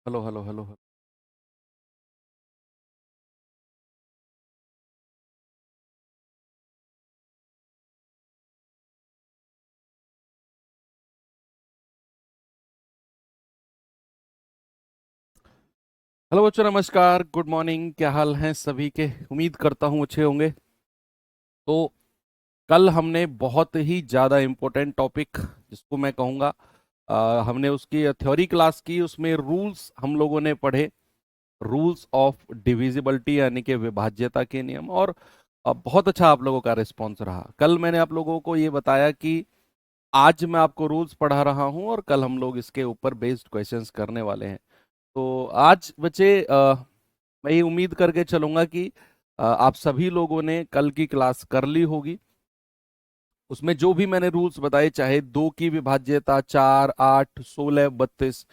Hello hello hello hello. Hello बच्चों, नमस्कार, good morning. क्या हाल हैं सभी के? उम्मीद करता हूँ अच्छे होंगे। तो कल हमने बहुत ही ज़्यादा इम्पोर्टेंट टॉपिक, जिसको मैं कहूँगा, हमने उसकी थ्योरी क्लास की। उसमें रूल्स हम लोगों ने पढ़े, रूल्स ऑफ डिविजिबिलिटी यानी कि विभाज्यता के नियम। और बहुत अच्छा आप लोगों का रिस्पॉन्स रहा। कल मैंने आप लोगों को ये बताया कि आज मैं आपको रूल्स पढ़ा रहा हूँ और कल हम लोग इसके ऊपर बेस्ड क्वेश्चंस करने वाले हैं। तो आज बच्चे, मैं ये उम्मीद करके चलूंगा कि आप सभी लोगों ने कल की क्लास कर ली होगी। उसमें जो भी मैंने रूल्स बताए, चाहे 2 की विभाज्यता, 4, 8, 16, 32,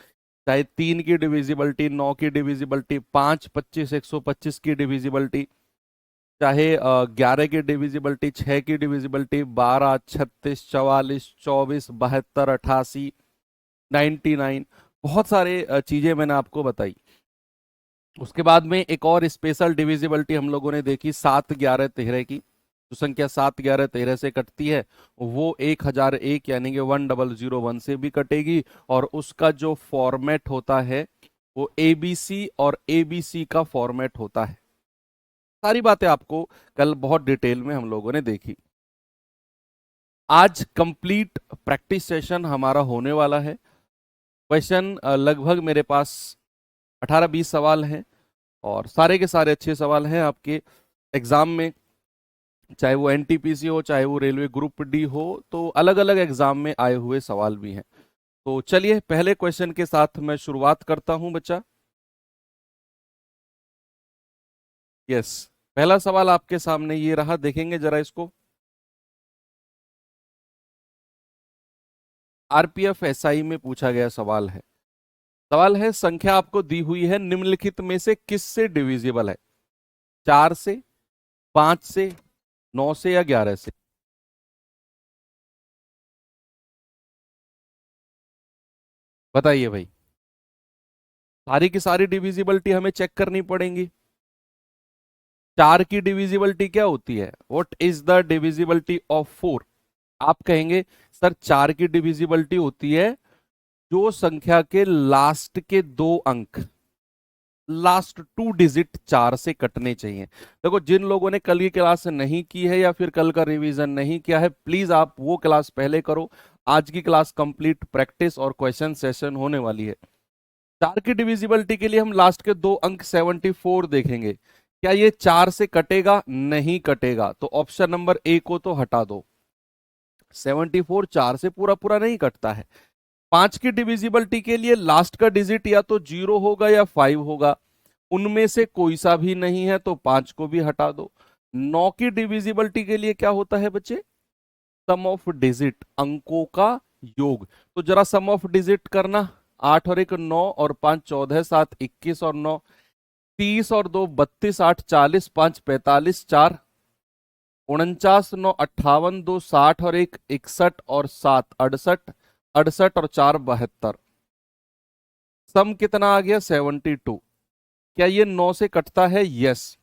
चाहे 3 की डिविजिबिलिटी, 9 की डिविजिबिलिटी, 5, 25, 125 की डिविजिबिलिटी, चाहे 11 की डिविजिबिलिटी, 6 की डिविजिबिलिटी, 12, 36, 44, 24, 72, 88, 99, बहुत सारे चीजें मैंने आपको बताई। उसके बाद में एक और स्पेशल डिविजिबिलिटी हम लोगों ने देखी, 7, 11, 13 की। जो संख्या 7, 11, 13 से कटती है वो 1001 यानी कि 1001 से भी कटेगी। और उसका जो फॉर्मेट होता है वो एबीसी और एबीसी का फॉर्मेट होता है। सारी बातें आपको कल बहुत डिटेल में हम लोगों ने देखी। आज कंप्लीट प्रैक्टिस सेशन हमारा होने वाला है। क्वेश्चन लगभग मेरे पास 18-20 सवाल हैं, और सारे के सारे अच्छे सवाल हैं आपके एग्जाम में। चाहे वो एनटीपीसी हो, चाहे वो रेलवे ग्रुप डी हो, तो अलग अलग एग्जाम में आए हुए सवाल भी हैं। तो चलिए पहले क्वेश्चन के साथ मैं शुरुआत करता हूं बच्चा। यस, पहला सवाल आपके सामने ये रहा, देखेंगे जरा इसको। आरपीएफ एसआई में पूछा गया सवाल है। सवाल है, संख्या आपको दी हुई है, निम्नलिखित में से किस से डिविजिबल है? 4 से, 5 से, 9 से या 11 से? बताइए भाई। सारी की सारी डिविजिबिलिटी हमें चेक करनी पड़ेंगी। 4 की डिविजिबिलिटी क्या होती है? What is the divisibility of 4? आप कहेंगे सर 4 की डिविजिबिलिटी होती है जो संख्या के लास्ट के 2 अंक, लास्ट 2 डिजिट 4 से कटने चाहिए। देखो, जिन लोगों ने कल की क्लास नहीं की है या फिर कल का रिवीजन नहीं किया है, प्लीज आप वो क्लास पहले करो। आज की क्लास कंप्लीट प्रैक्टिस और क्वेश्चन सेशन होने वाली है। 4 की डिविजिबिलिटी के लिए हम लास्ट के 2 अंक 74 देखेंगे। क्या ये 4 से कटेगा? नहीं कटेगा, तो ऑप्शन नंबर ए को तो हटा दो। 74 4 से पूरा पूरा नहीं कटता है। 5 की डिविजिबिलिटी के लिए लास्ट का डिजिट या तो 0 होगा या 5 होगा, उनमें से कोई सा भी नहीं है, तो 5 को भी हटा दो। 9 की डिविजिबिलिटी के लिए क्या होता है बच्चे? सम ऑफ डिजिट, अंकों का योग। तो जरा सम ऑफ डिजिट करना। 8 और 1 9, और 5 14, 7 21, और 9 30, और 2 32, 8 40, 5 45, 4 49, 9 58, 2 60, और 1 61, और 7 68, 68 और 4 72। सम कितना आ गया? 72। क्या ये 9 से कटता है? यस।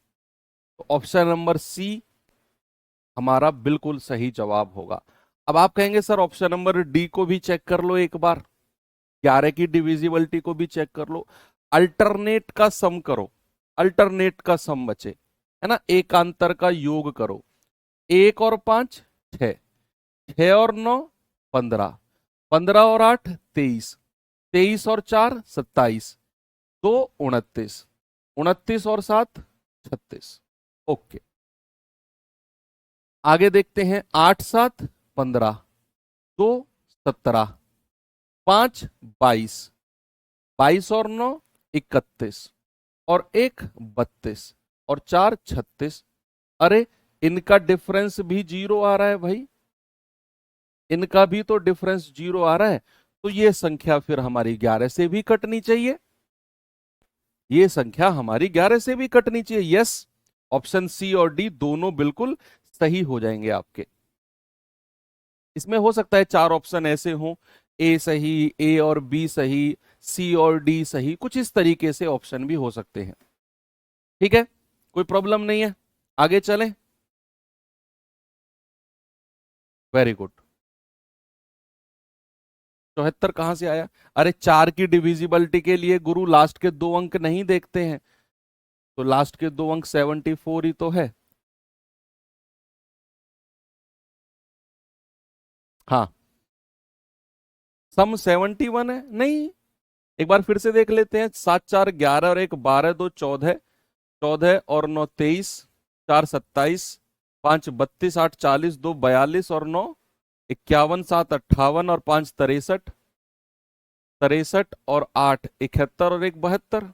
तो ऑप्शन नंबर सी हमारा बिल्कुल सही जवाब होगा। अब आप कहेंगे सर ऑप्शन नंबर डी को भी चेक कर लो एक बार, 11 की डिविजिबिलिटी को भी चेक कर लो। अल्टरनेट का सम करो, अल्टरनेट का सम बचे, है ना, एकांतर का योग करो। 1 और 5 6, 6 और 9 15, 15 और 8 23, 23 और 4 27, 2 29, 29 और 7 36। ओके, आगे देखते हैं। 8 7 15, 2 17, 5 22, 22 और 9 31, और 1 32, और 4 36। अरे, इनका डिफरेंस भी 0 आ रहा है भाई, इनका भी तो डिफरेंस 0 आ रहा है। तो ये संख्या फिर हमारी 11 से भी कटनी चाहिए, ये संख्या हमारी 11 से भी कटनी चाहिए। यस, ऑप्शन सी और डी दोनों बिल्कुल सही हो जाएंगे आपके। इसमें हो सकता है 4 ऑप्शन ऐसे हों, ए सही, ए और बी सही, सी और डी सही, कुछ इस तरीके से ऑप्शन भी हो सकते हैं। ठीक है, कोई प्रॉब्लम नहीं है, आगे चलें। Very good. 74 कहां से आया? अरे 4 की डिविजिबिलिटी के लिए गुरु लास्ट के 2 अंक नहीं देखते हैं, तो लास्ट के 2 अंक 74 ही तो है। हाँ, सम 71 है नहीं? एक बार फिर से देख लेते हैं। 7 4 11 और 1 12, 2 14, 14 और 9 23, 4 27, 5 32, 8 40, 2 42 और 9 51, 7 58 और 5 63, 63 और 8 71 और 1 72,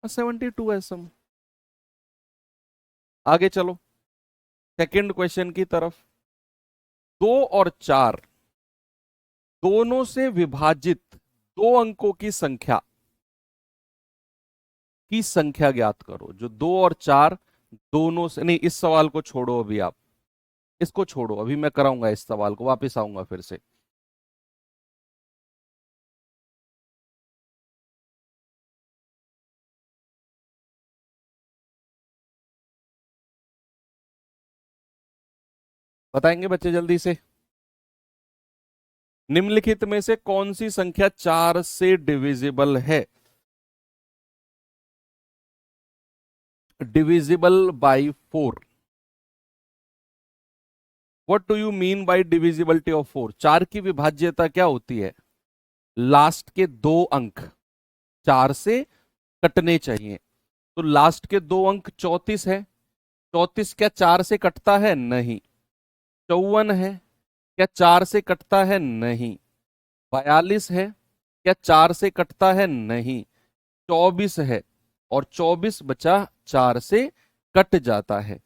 72 है सम। आगे चलो सेकंड क्वेश्चन की तरफ। 2 और 4 दोनों से विभाजित 2 अंकों की संख्या ज्ञात करो। जो 2 और 4 दोनों से, नहीं इस सवाल को छोड़ो अभी, आप इसको छोड़ो, अभी मैं कराऊंगा इस सवाल को, वापस आऊंगा फिर से। बताएंगे बच्चे जल्दी से। निम्नलिखित में से कौन सी संख्या 4 से डिविजिबल है? Divisible by 4। What do you mean by divisibility of 4? 4 की विभाज्यता क्या होती है? लास्ट के 2 अंक 4 से कटने चाहिए। तो लास्ट के 2 अंक 34 है, 34 क्या 4 से कटता है? नहीं। 54 है, क्या 4 से कटता है? नहीं। 42 है, क्या 4 से कटता है? नहीं। 24 है, और 24 बचा 4 से कट जाता है।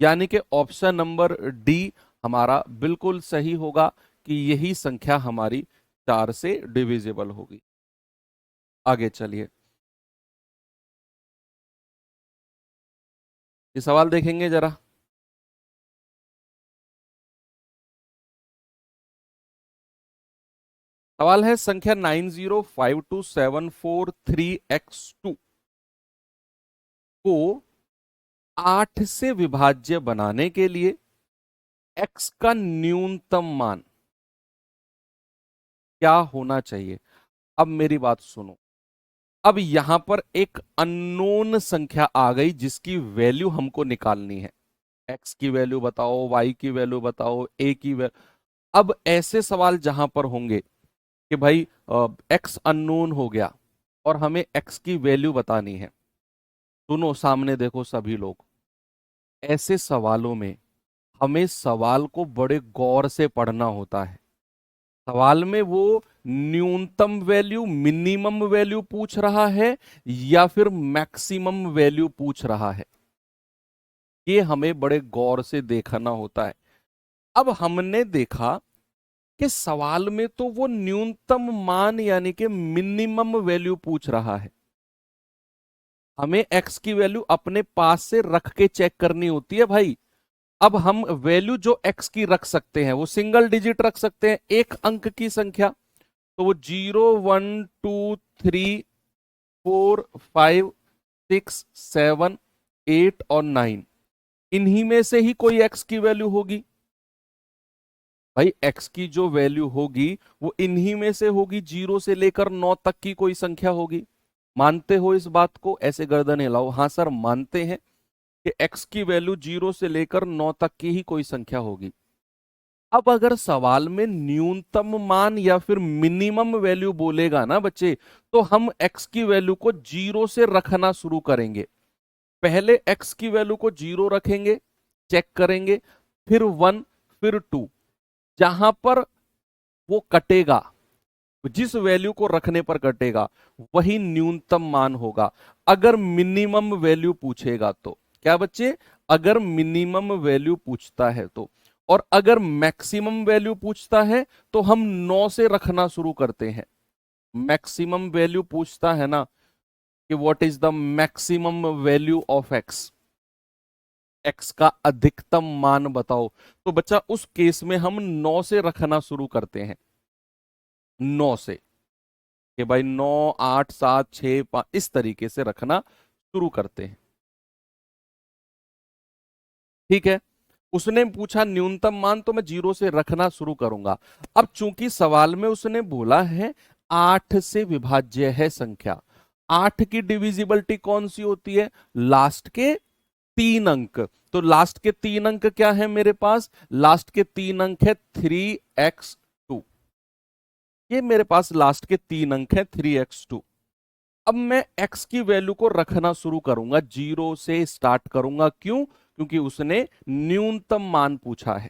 यानी कि ऑप्शन नंबर डी हमारा बिल्कुल सही होगा कि यही संख्या हमारी 4 से डिविजिबल होगी। आगे चलिए, ये सवाल देखेंगे जरा। सवाल है संख्या 905274 3x2 को 8 से विभाज्य बनाने के लिए x का न्यूनतम मान क्या होना चाहिए? अब मेरी बात सुनो। अब यहां पर एक अननोन संख्या आ गई जिसकी वैल्यू हमको निकालनी है। x की वैल्यू बताओ, y की वैल्यू बताओ, a की वैल्यू। अब ऐसे सवाल जहां पर होंगे कि भाई x अननोन हो गया और हमें x की वैल्यू बतानी है, सुनो सामने देखो सभी लोग, ऐसे सवालों में हमें सवाल को बड़े गौर से पढ़ना होता है। सवाल में वो न्यूनतम वैल्यू, मिनिमम वैल्यू पूछ रहा है या फिर मैक्सिमम वैल्यू पूछ रहा है, ये हमें बड़े गौर से देखना होता है। अब हमने देखा कि सवाल में तो वो न्यूनतम मान यानी कि मिनिमम वैल्यू पूछ रहा है। हमें x की वैल्यू अपने पास से रख के चेक करनी होती है भाई। अब हम वैल्यू जो x की रख सकते हैं वो सिंगल डिजिट रख सकते हैं, एक अंक की संख्या। तो वो 0 1 2 3 4 5 6 7 8 और 9, इन्हीं में से ही कोई x की वैल्यू होगी। भाई x की जो वैल्यू होगी वो इन्हीं में से होगी, 0 से लेकर 9 तक की कोई संख्या होगी। मानते हो इस बात को? ऐसे गर्दन हिलाओ, हाँ सर मानते हैं कि x की वैल्यू 0 से लेकर 9 तक की ही कोई संख्या होगी। अब अगर सवाल में न्यूनतम मान या फिर मिनिमम वैल्यू बोलेगा ना बच्चे, तो हम x की वैल्यू को 0 से रखना शुरू करेंगे। पहले x की वैल्यू को 0 रखेंगे, चेक करेंगे, फिर 1, फिर 2। जहां पर वो कटेगा, जिस वैल्यू को रखने पर कटेगा, वही न्यूनतम मान होगा। अगर मिनिमम वैल्यू पूछेगा तो क्या बच्चे? अगर मिनिमम वैल्यू पूछता है तो, और अगर मैक्सिमम वैल्यू पूछता है तो हम 9 से रखना शुरू करते हैं। मैक्सिमम वैल्यू पूछता है ना कि what is the maximum value of x, x का अधिकतम मान बताओ, तो बच्चा उस केस में हम 9 से रखना शुरू करते हैं, 9 से। कि भाई 9 8 7 6 5 इस तरीके से रखना शुरू करते हैं। ठीक है, उसने पूछा न्यूनतम मान, तो मैं 0 से रखना शुरू करूंगा। अब चूंकि सवाल में उसने बोला है 8 से विभाज्य है संख्या, 8 की डिविजिबिलिटी कौन सी होती है? लास्ट के 3 अंक। तो लास्ट के 3 अंक क्या है मेरे पास? लास्ट के 3 अंक है 3x2। ये मेरे पास लास्ट के 3 अंक है 3x2। अब मैं x की वैल्यू को रखना शुरू करूंगा, 0 से स्टार्ट करूंगा। क्यों? क्योंकि उसने न्यूनतम मान पूछा है,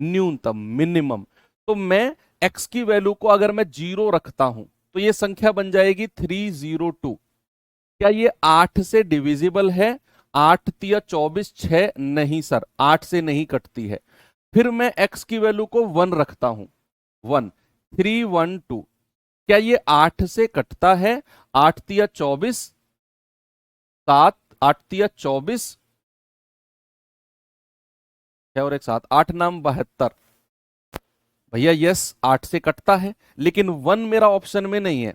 न्यूनतम, मिनिमम। तो मैं x की वैल्यू को अगर मैं 0 रखता हूं तो ये संख्या बन जाएगी 302। क्या ये 8 से डिविजिबल है? 8 तिया 24, 6 नहीं सर, 8 से नहीं कटती है। फिर मैं x की वैल्यू को 1 रखता हूं, 1, 312। क्या ये 8 से कटता है? 8 तिया 24, 7, 8 तिया 24, 6 और एक 7, 8 नाम 72। भैया यस, 8 से कटता है, लेकिन 1 मेरा ऑप्शन में नहीं है,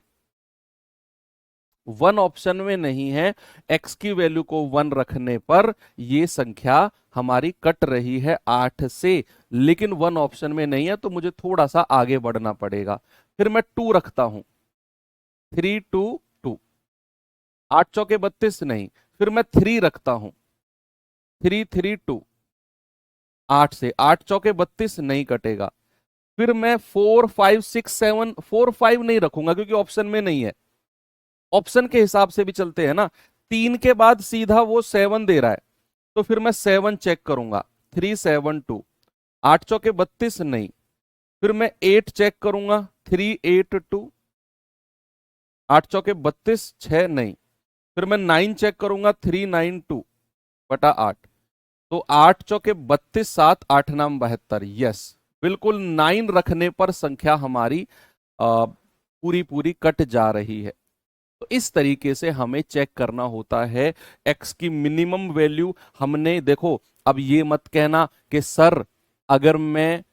1 ऑप्शन में नहीं है। x की वैल्यू को 1 रखने पर यह संख्या हमारी कट रही है 8 से, लेकिन 1 ऑप्शन में नहीं है, तो मुझे थोड़ा सा आगे बढ़ना पड़ेगा। फिर मैं 2 रखता हूं, 322, 8 चौके 32 नहीं। फिर मैं 3 रखता हूं, 332, 8 से, 8 चौके 32 नहीं कटेगा। फिर मैं 4 5 6 7, 4 5 नहीं रखूंगा क्योंकि ऑप्शन में नहीं है। ऑप्शन के हिसाब से भी चलते हैं ना, 3 के बाद सीधा वो 7 दे रहा है, तो फिर मैं 7 चेक करूंगा, 372, 8 चौके 32 नहीं। फिर मैं 8 चेक करूंगा, 382, 8 चौके 32, 6 नहीं। फिर मैं 9 चेक करूंगा, 392 बटा 8। तो 8 चौके 32, 7, 8 नाम 72। यस, बिल्कुल 9 रखने पर संख्या हमारी पूरी पूरी कट जा रही है। तो इस तरीके से हमें चेक करना होता है x की मिनिमम वैल्यू। हमने देखो, अब ये मत कहना कि सर अगर मैं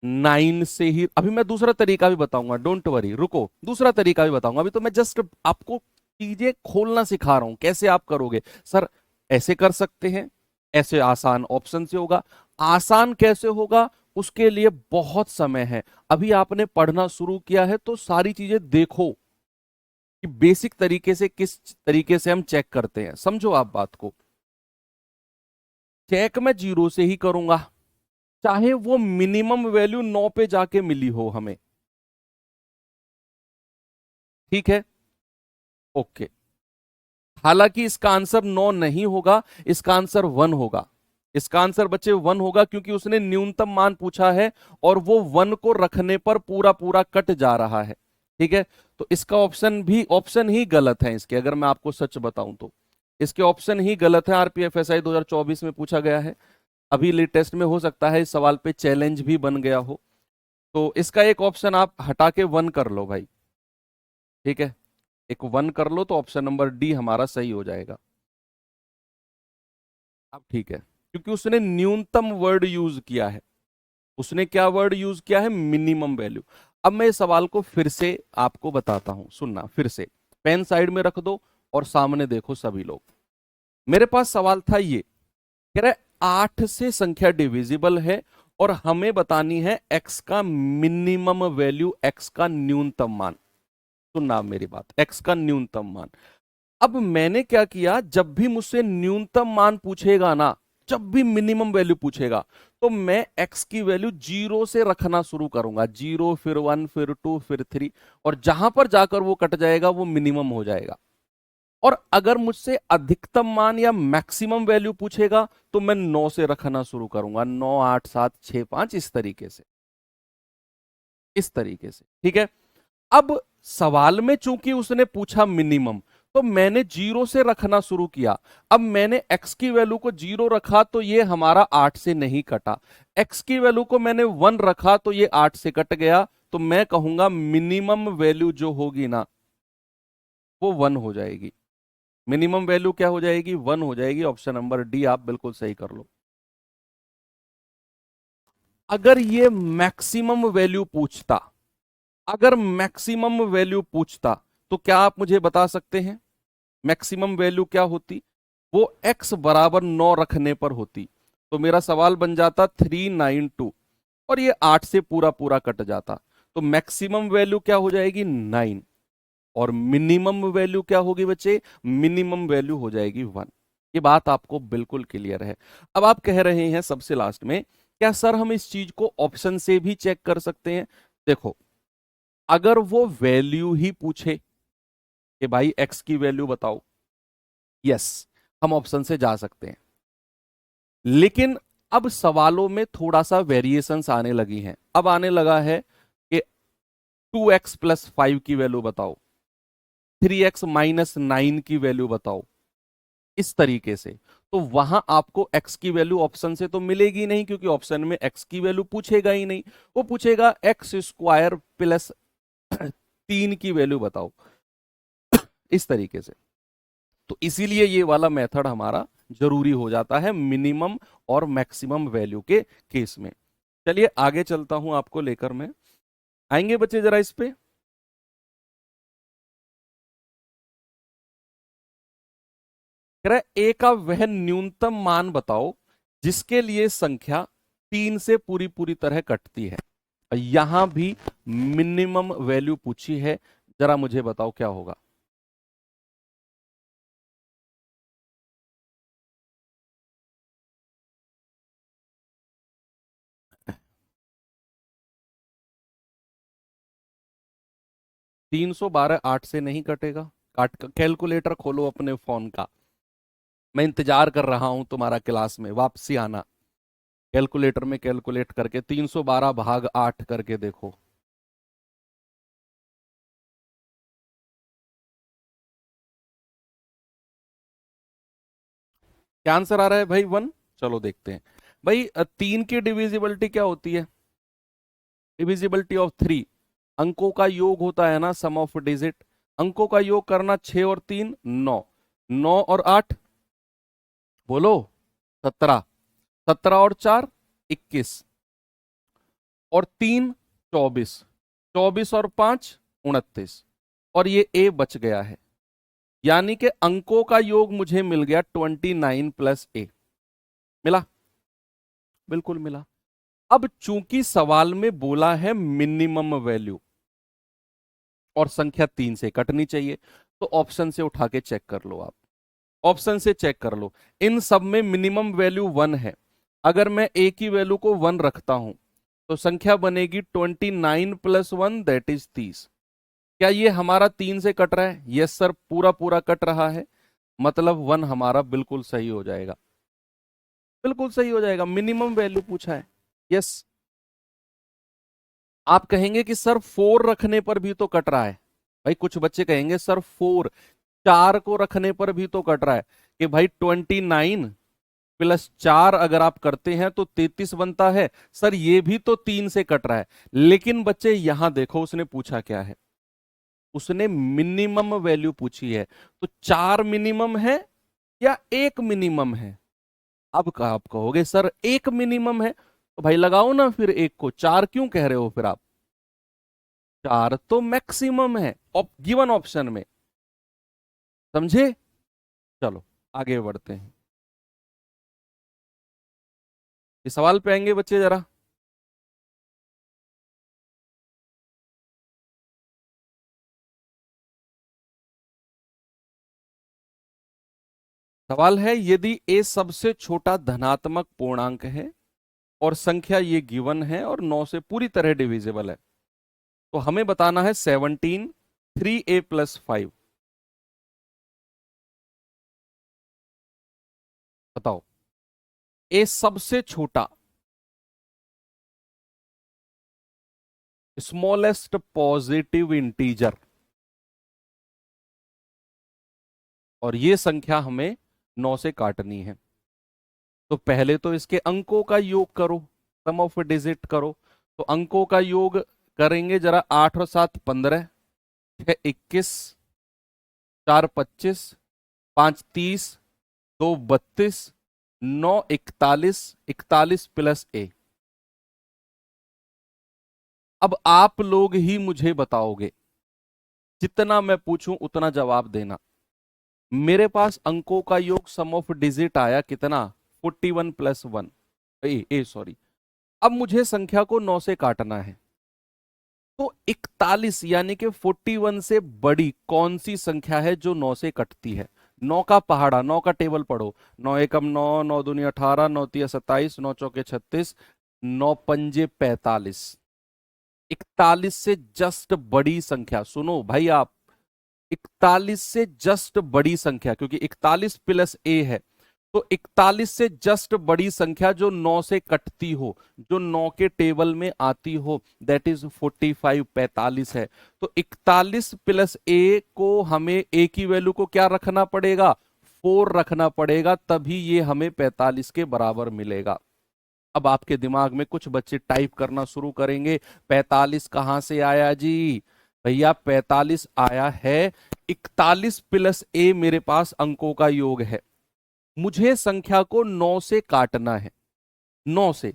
9 से ही, अभी मैं दूसरा तरीका भी बताऊंगा, डोंट वरी, रुको, दूसरा तरीका भी बताऊंगा। अभी तो मैं जस्ट आपको चीजें खोलना सिखा रहा हूं, कैसे आप करोगे। सर ऐसे कर सकते हैं, ऐसे आसान ऑप्शन से होगा। आसान कैसे होगा उसके लिए बहुत समय है, अभी आपने पढ़ना शुरू किया है तो सारी चीजें देखो कि बेसिक तरीके से किस तरीके से हम चेक करते हैं। समझो आप बात को, चेक मैं 0 से ही करूंगा, चाहे वो मिनिमम वैल्यू 9 पे जाके मिली हो हमें। ठीक है, ओके। हालांकि इसका आंसर 9 नहीं होगा, इसका आंसर 1 होगा। इसका आंसर बच्चे 1 होगा, क्योंकि उसने न्यूनतम मान पूछा है और वो 1 को रखने पर पूरा पूरा कट जा रहा है। ठीक है, तो इसका ऑप्शन ही गलत है इसके, अगर मैं आपको सच बताऊं तो इसके ऑप्शन ही गलत है। आरपीएफएसआई 2024 में पूछा गया है, अभी लेटेस्ट में हो सकता है इस सवाल पे चैलेंज भी बन गया हो। तो इसका एक ऑप्शन आप हटा के 1 कर लो भाई। ठीक है, एक 1 कर लो तो ऑप्शन नंबर डी हमारा सही हो जाएगा। अब ठीक है, क्योंकि उसने न्यूनतम वर्ड यूज किया है। उसने क्या वर्ड यूज किया है? Minimum value. अब मैं इस सवाल को फिर से आपको बताता हूं, सुनना फिर से। पेन साइड में रख दो और सामने देखो सभी लोग। मेरे पास सवाल था ये, कह रहा है 8 से संख्या डिविजिबल है और हमें बतानी है x का मिनिमम वैल्यू, x का न्यूनतम मान। सुनना आप मेरी बात, x का न्यूनतम मान। अब मैंने क्या किया, जब भी मुझसे न्यूनतम मान पूछेगा ना, जब भी मिनिमम वैल्यू पूछेगा, तो मैं x की वैल्यू 0 से रखना शुरू करूंगा। 0, फिर 1, फिर 2, फिर 3, और जहां पर जाकर वो कट जाएगा वो मिनिमम हो जाएगा। और अगर मुझसे अधिकतम मान या मैक्सिमम वैल्यू पूछेगा तो मैं 9 से रखना शुरू करूंगा, 9, 8, 7, 6, 5, इस तरीके से, इस तरीके से। ठीक है, अब सवाल में चूंकि उसने पूछा मिनिमम, तो मैंने 0 से रखना शुरू किया। अब मैंने x की वैल्यू को 0 रखा तो ये हमारा 8 से नहीं कटा, x की वैल्यू को मैंने 1 रखा तो ये 8 से कट गया। तो मैं कहूंगा मिनिमम वैल्यू जो होगी ना वो 1 हो जाएगी। मिनिमम वैल्यू क्या हो जाएगी? 1 हो जाएगी। ऑप्शन नंबर डी आप बिल्कुल सही कर लो। अगर ये मैक्सिमम वैल्यू पूछता, अगर मैक्सिमम वैल्यू पूछता तो क्या आप मुझे बता सकते हैं मैक्सिमम वैल्यू क्या होती? वो x बराबर 9 रखने पर होती। तो मेरा सवाल बन जाता 392 और ये 8 से पूरा पूरा कट जाता। तो मैक्सिमम वैल्यू क्या हो जाएगी 9 और मिनिमम वैल्यू क्या होगी बच्चे? मिनिमम वैल्यू हो जाएगी 1। ये बात आपको बिल्कुल क्लियर है। अब आप कह रहे हैं सबसे लास्ट में, क्या सर हम इस चीज को ऑप्शन से भी चेक कर सकते हैं? देखो, अगर वो वैल्यू ही पूछे कि भाई x की वैल्यू बताओ, यस, हम ऑप्शन से जा सकते हैं। लेकिन अब सवालों में थोड़ा सा वेरिएशंस आने लगी हैं। अब आने लगा है कि 2x प्लस 5 की वैल्यू बताओ, 3x माइनस 9 की वैल्यू बताओ, इस तरीके से। तो वहां आपको x की वैल्यू ऑप्शन से तो मिलेगी नहीं, क्योंकि ऑप्शन में x की वैल्यू पूछेगा ही नहीं। वो पूछेगा एक्स स्क्वायर प्लस 3 की वैल्यू बताओ, इस तरीके से। तो इसीलिए ये वाला मेथड हमारा जरूरी हो जाता है मिनिमम और मैक्सिमम वैल्यू के केस में। चलिए आगे चलता हूं आपको लेकर मैं। आएंगे बच्चे जरा इस पे। कह रहा है ए का वह न्यूनतम मान बताओ जिसके लिए संख्या 3 से पूरी पूरी तरह कटती है। यहां भी मिनिमम वैल्यू पूछी है, जरा मुझे बताओ क्या होगा। तीन सौ बारह 8 से नहीं कटेगा। काट कैलकुलेटर खोलो अपने फोन का, मैं इंतजार कर रहा हूं तुम्हारा क्लास में वापसी आना। कैलकुलेटर में कैलकुलेट करके 312 भाग 8 करके देखो। क्या आंसर आ रहा है भाई? 1। चलो देखते हैं भाई। 3 की डिविजिबिलिटी क्या होती है? डिविजिबिलिटी ऑफ 3, अंकों का योग होता है ना, सम ऑफ डिजिट। अंकों का योग करना, 6 और 3 9, 9 और 8 बोलो 17, 17 और 4 21 और 3 24, 24 और 5 29 और ये ए बच गया है। यानी कि अंकों का योग मुझे मिल गया 29 प्लस ए। मिला? बिल्कुल मिला। अब चूंकि सवाल में बोला है मिनिमम वैल्यू और संख्या 3 से कटनी चाहिए, तो ऑप्शन से उठा के चेक कर लो आप। ऑप्शन से चेक कर लो, इन सब में मिनिमम वैल्यू 1 है। अगर मैं ए की वैल्यू को 1 रखता हूं तो संख्या बनेगी 29 प्लस 1 दैट इज 30। क्या ये हमारा 3 से कट रहा है? यस सर, पूरा पूरा कट रहा है। मतलब 1 हमारा बिल्कुल सही हो जाएगा। बिल्कुल सही हो जाएगा, मिनिमम वैल्यू पूछा है। यस। आप कहेंगे कि सर 4 रखने पर भी तो कट रहा है। भाई कुछ बच्चे कहेंगे सर 4, 4 को रखने पर भी तो कट रहा है। कि भाई 29 प्लस 4 अगर आप करते हैं तो 33 बनता है। सर ये भी तो 3 से कट रहा है। लेकिन बच्चे यहां देखो उसने पूछा क्या है, उसने मिनिमम वैल्यू पूछी है। तो 4 मिनिमम है या 1 मिनिमम है? अब आप कहोगे सर 1 मिनिमम है, तो भाई लगाओ ना फिर 1 को। 4 क्यों कह रहे हो फिर आप? 4 तो मैक्सिमम है गिवन ऑप्शन में। समझे? चलो आगे बढ़ते हैं। इस सवाल पे आएंगे बच्चे जरा। सवाल है, यदि ए सबसे छोटा धनात्मक पूर्णांक है और संख्या ये गिवन है और 9 से पूरी तरह डिविजिबल है, तो हमें बताना है 17 3a प्लस 5। बताओ, ए सबसे छोटा, स्मॉलेस्ट पॉजिटिव इंटीजर, और ये संख्या हमें 9 से काटनी है। तो पहले तो इसके अंकों का योग करो, सम ऑफ डिजिट करो। तो अंकों का योग करेंगे जरा, 8 और 7 15, 6 21, 4 25, 5 30, 2 32, 9 41, 41 प्लस ए। अब आप लोग ही मुझे बताओगे, जितना मैं पूछूं उतना जवाब देना। मेरे पास अंकों का योग सम ऑफ डिजिट आया कितना, 41 प्लस 1, ए सॉरी। अब मुझे संख्या को 9 से काटना है, तो 41 यानी कि 41 से बड़ी कौन सी संख्या है जो 9 से कटती है। 9 का पहाड़ा, 9 का टेबल पढ़ो। 9 एकम 9, 9 दूनी 18, 9 तिया 27, 9 चौके 36, 9 पंजे 45। 41 से जस्ट बड़ी संख्या, सुनो भाई आप, 41 से जस्ट बड़ी संख्या, क्योंकि 41 प्लस ए है, तो 41 से जस्ट बड़ी संख्या जो 9 से कटती हो, जो 9 के टेबल में आती हो, दैट इज 45, 45 है। तो 41 प्लस ए को हमें ए की वैल्यू को क्या रखना पड़ेगा, 4 रखना पड़ेगा, तभी ये हमें 45 के बराबर मिलेगा। अब आपके दिमाग में कुछ बच्चे टाइप करना शुरू करेंगे, 45 कहां से आया जी भैया, 45 आया है 41 प्लस ए, मेरे पास अंकों का योग है, मुझे संख्या को 9 से काटना है, 9 से।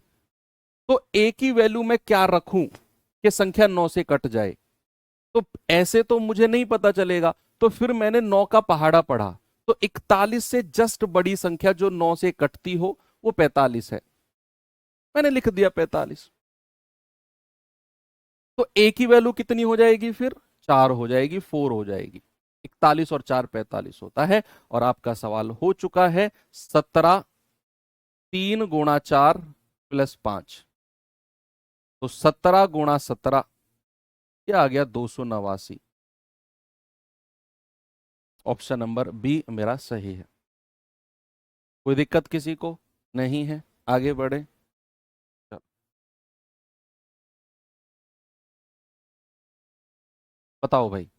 तो ए की वैल्यू में क्या रखूं कि संख्या 9 से कट जाए, तो ऐसे तो मुझे नहीं पता चलेगा, तो फिर मैंने 9 का पहाड़ा पढ़ा, तो 41 से जस्ट बड़ी संख्या जो 9 से कटती हो वो 45 है, मैंने लिख दिया 45। तो ए की वैल्यू कितनी हो जाएगी फिर, 4 हो जाएगी, 4 हो जाएगी। 41 और 4 45 होता है। और आपका सवाल हो चुका है 17, 3 गुणा 4 प्लस 5, तो 17 गुणा 17 क्या आ गया, 289। ऑप्शन नंबर बी मेरा सही है। कोई दिक्कत किसी को नहीं है, आगे बढ़े। चलो, बताओ भाई।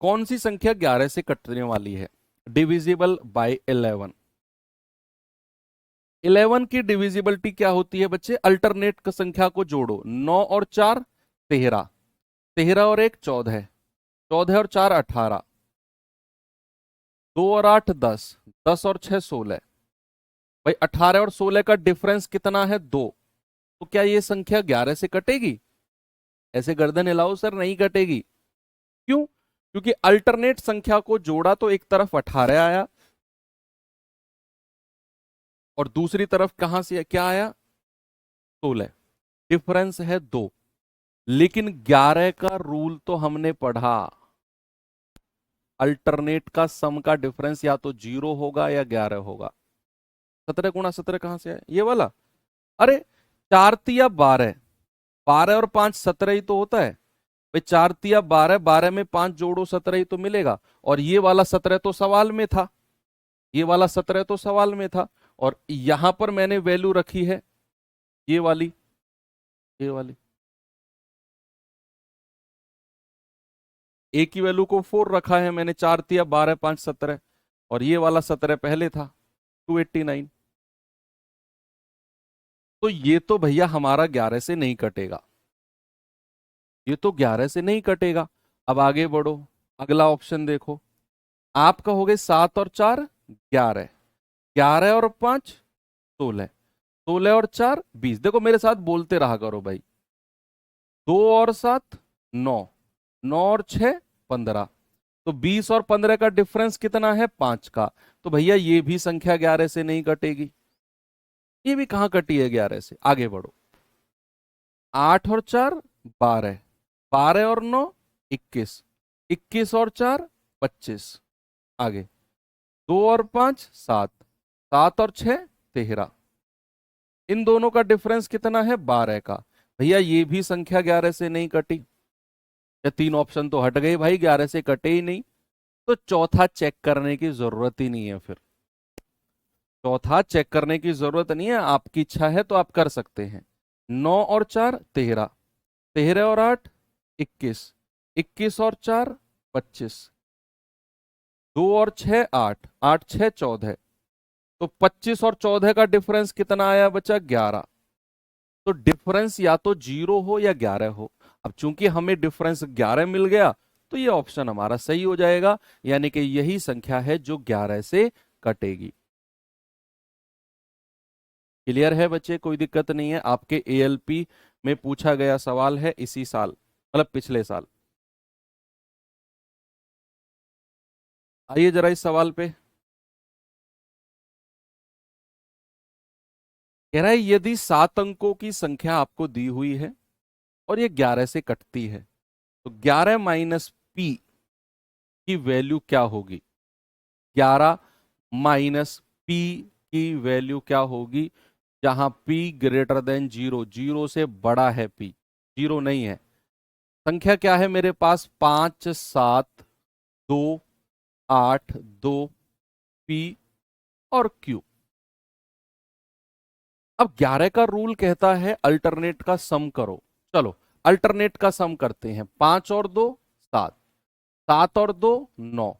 कौन सी संख्या 11 से कटने वाली है, डिविजिबल बाय 11। 11 की डिविजिबिलिटी क्या होती है बच्चे, अल्टरनेट संख्या को जोड़ो, 9 और 4 13, 13 और 1 14, 14 और 4 18, 2 और 8 10, 10 और 6 16। भाई 18 और 16 का डिफरेंस कितना है, 2। तो क्या ये संख्या 11 से कटेगी, ऐसे गर्दन हिलाओ सर, नहीं कटेगी। क्यों, क्योंकि अल्टरनेट संख्या को जोड़ा तो एक तरफ 18 आया और दूसरी तरफ कहां से क्या आया, 16, डिफरेंस है 2। लेकिन 11 का रूल तो हमने पढ़ा, अल्टरनेट का सम का डिफरेंस या तो 0 होगा या 11 होगा। 17 गुणा 17 कहां से आया, ये वाला। अरे 4 तिया 12, 12 और 5 17 ही तो होता है भाई, 4 तिया 12, 12 में 5 जोड़ो 17 ही तो मिलेगा। और ये वाला 17 तो सवाल में था, ये वाला 17 तो सवाल में था, और यहां पर मैंने वैल्यू रखी है ये वाली, ये वाली। ए की वैल्यू को 4 रखा है मैंने, 4 तिया 12, 5 17, और ये वाला 17 पहले था, 289। तो ये तो भैया हमारा 11 से नहीं कटेगा, ये तो 11 से नहीं कटेगा। अब आगे बढ़ो, अगला ऑप्शन देखो, आप कहोगे 7 और 4 11, 11 और 5 16, 16 और 4 20। देखो मेरे साथ बोलते रहा करो भाई, 2 और 7 9, 9 और 6 15, तो 20 और 15 का डिफरेंस कितना है, 5 का। तो भैया ये भी संख्या 11 से नहीं कटेगी, ये भी कहां कटी है 11 से। आगे बढ़ो, 8 और 4 12, 12 और 9 21, 21 और 4 25। आगे 2 और 5 7, 7 और 6 13, इन दोनों का डिफरेंस कितना है, 12 का। भैया ये भी संख्या 11 से नहीं कटी, या 3 ऑप्शन तो हट गए भाई, 11 से कटे ही नहीं। तो चौथा चेक करने की जरूरत ही नहीं है, फिर चौथा चेक करने की जरूरत नहीं है, आपकी इच्छा है तो आप कर सकते हैं। 9 और 4 13, 13 और 8 21, 21 और 4 25, 2 और 6 8, 8 6 14, तो 25 और 14 का डिफरेंस कितना आया बचा, 11। तो डिफरेंस या तो 0 हो या 11 हो। अब चूंकि हमें डिफरेंस 11 मिल गया, तो ये ऑप्शन हमारा सही हो जाएगा, यानी कि यही संख्या है जो 11 से कटेगी। क्लियर है बच्चे, कोई दिक्कत नहीं है। आपके एएलपी में पूछा गया सवाल है इसी साल, मतलब पिछले साल। आइए जरा इस सवाल पे। कह रहा है यदि 7 अंकों की संख्या आपको दी हुई है और ये 11 से कटती है, तो 11 माइनस पी की वैल्यू क्या होगी? 11 माइनस पी की वैल्यू क्या होगी जहां p ग्रेटर देन 0, 0 से बड़ा है p, 0 नहीं है। संख्या क्या है मेरे पास? 5 7 2 8 2 p और q। अब 11 का रूल कहता है अल्टरनेट का सम करो। चलो अल्टरनेट का सम करते हैं। 5 और 2 7, 7 और 2 9,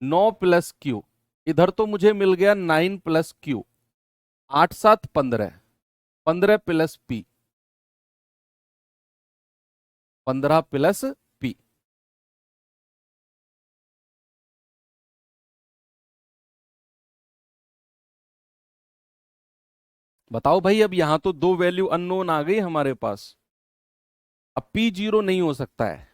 9 प्लस क्यू, इधर तो मुझे मिल गया 9 plus Q, 8 7 15, 15 plus P, 15 plus P. बताओ भाई, अब यहां तो दो वैल्यू अननोन आ गई हमारे पास। अब पी 0 नहीं हो सकता है।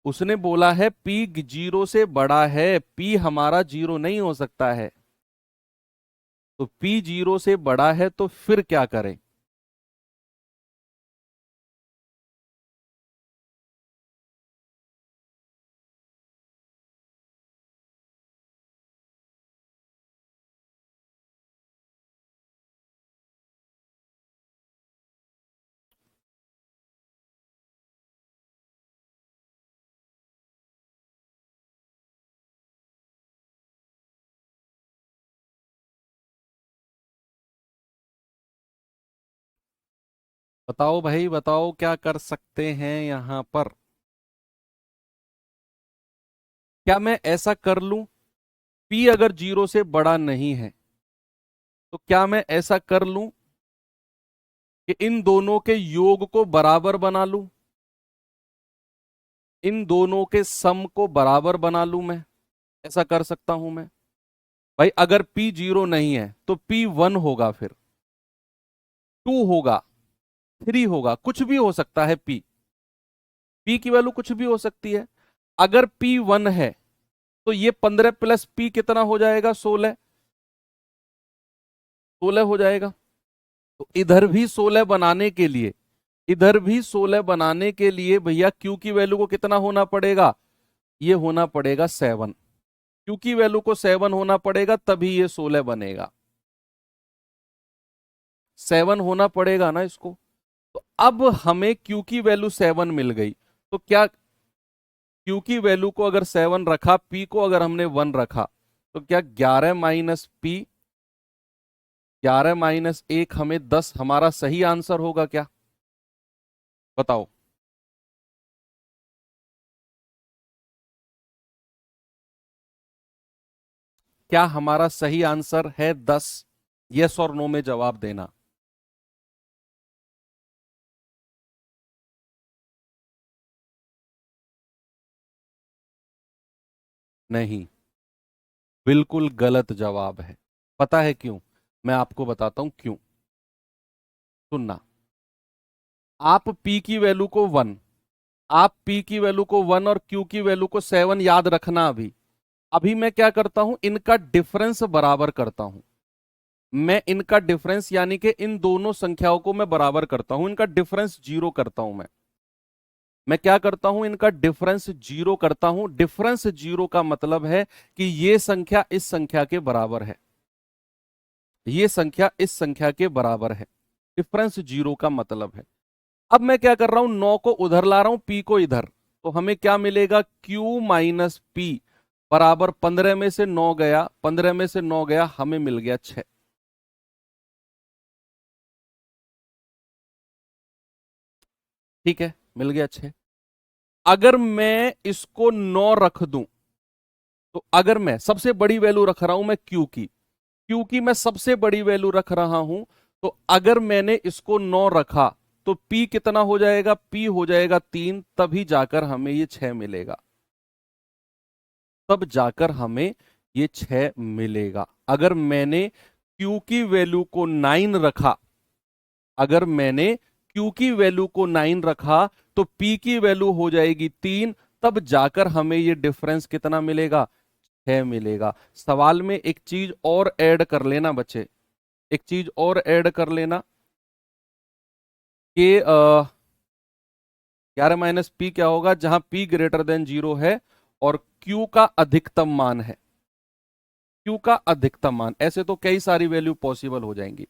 उसने बोला है पी 0 से बड़ा है, पी हमारा 0 नहीं हो सकता है। तो पी 0 से बड़ा है तो फिर क्या करें? बताओ भाई बताओ, क्या कर सकते हैं यहां पर? क्या मैं ऐसा कर लूं, पी अगर 0 से बड़ा नहीं है तो क्या मैं ऐसा कर लूं कि इन दोनों के योग को बराबर बना लूं, इन दोनों के सम को बराबर बना लूं? मैं ऐसा कर सकता हूं मैं। भाई अगर P 0 नहीं है तो P 1 होगा, फिर 2 होगा, 3 होगा, कुछ भी हो सकता है। P की वैल्यू कुछ भी हो सकती है। अगर P 1 है तो ये 15 प्लस P कितना हो जाएगा? 16, 16 हो जाएगा। तो इधर भी 16 बनाने के लिए, इधर भी 16 बनाने के लिए भैया Q की वैल्यू को कितना होना पड़ेगा? ये होना पड़ेगा 7। Q की वैल्यू को 7 होना पड़ेगा, तभी ये 16 बनेगा। 7 होना पड़ेगा ना इसको। तो अब हमें Q की वैल्यू 7 मिल गई, तो क्या Q की वैल्यू को अगर 7 रखा, P को अगर हमने 1 रखा, तो क्या 11 माइनस P, 11 माइनस 1 हमें 10 हमारा सही आंसर होगा क्या? बताओ। क्या हमारा सही आंसर है 10? यस और नो में जवाब देना। नहीं, बिल्कुल गलत जवाब है। पता है क्यों? मैं आपको बताता हूं क्यों। सुनना। आप P की वैल्यू को 1, आप P की वैल्यू को 1 और Q की वैल्यू को 7 याद रखना। अभी अभी मैं क्या करता हूं, इनका डिफरेंस बराबर करता हूं। मैं इनका डिफरेंस यानी कि इन दोनों संख्याओं को मैं बराबर करता हूं, इनका डिफरेंस 0 करता हूं। मैं क्या करता हूं, इनका डिफरेंस 0 करता हूं। डिफरेंस 0 का मतलब है कि ये संख्या इस संख्या के बराबर है, ये संख्या इस संख्या के बराबर है। डिफरेंस 0 का मतलब है। अब मैं क्या कर रहा हूं, 9 को उधर ला रहा हूं, P को इधर, तो हमें क्या मिलेगा? Q माइनस P बराबर 15 में से 9 गया, 15 में से 9 गया, हमें मिल गया 6। ठीक है, मिल गया 6। अगर मैं इसको 9 रख दूं, तो अगर मैं सबसे बड़ी वैल्यू रख रहा हूं मैं Q की, Q की मैं सबसे बड़ी वैल्यू रख रहा हूं, तो अगर मैंने इसको 9 रखा तो P कितना हो जाएगा? P हो जाएगा 3, तभी जाकर हमें ये 6 मिलेगा। तब जाकर हमें ये 6 मिलेगा। अगर मैंने Q की वैल्यू को 9 रखा, अगर मैंने Q की वैल्यू को 9 रखा तो P की वैल्यू हो जाएगी 3, तब जाकर हमें ये डिफरेंस कितना मिलेगा, 6 मिलेगा। सवाल में एक चीज और ऐड कर लेना बच्चे, एक चीज और ऐड कर लेना कि 11 माइनस पी क्या होगा, जहां P ग्रेटर देन 0 है और Q का अधिकतम मान है, Q का अधिकतम मान, ऐसे तो कई सारी वैल्यू पॉसिबल हो जाएंगी।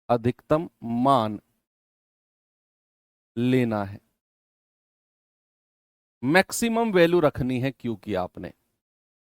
अधिकतम मान लेना है, मैक्सिमम वैल्यू रखनी है Q की आपने,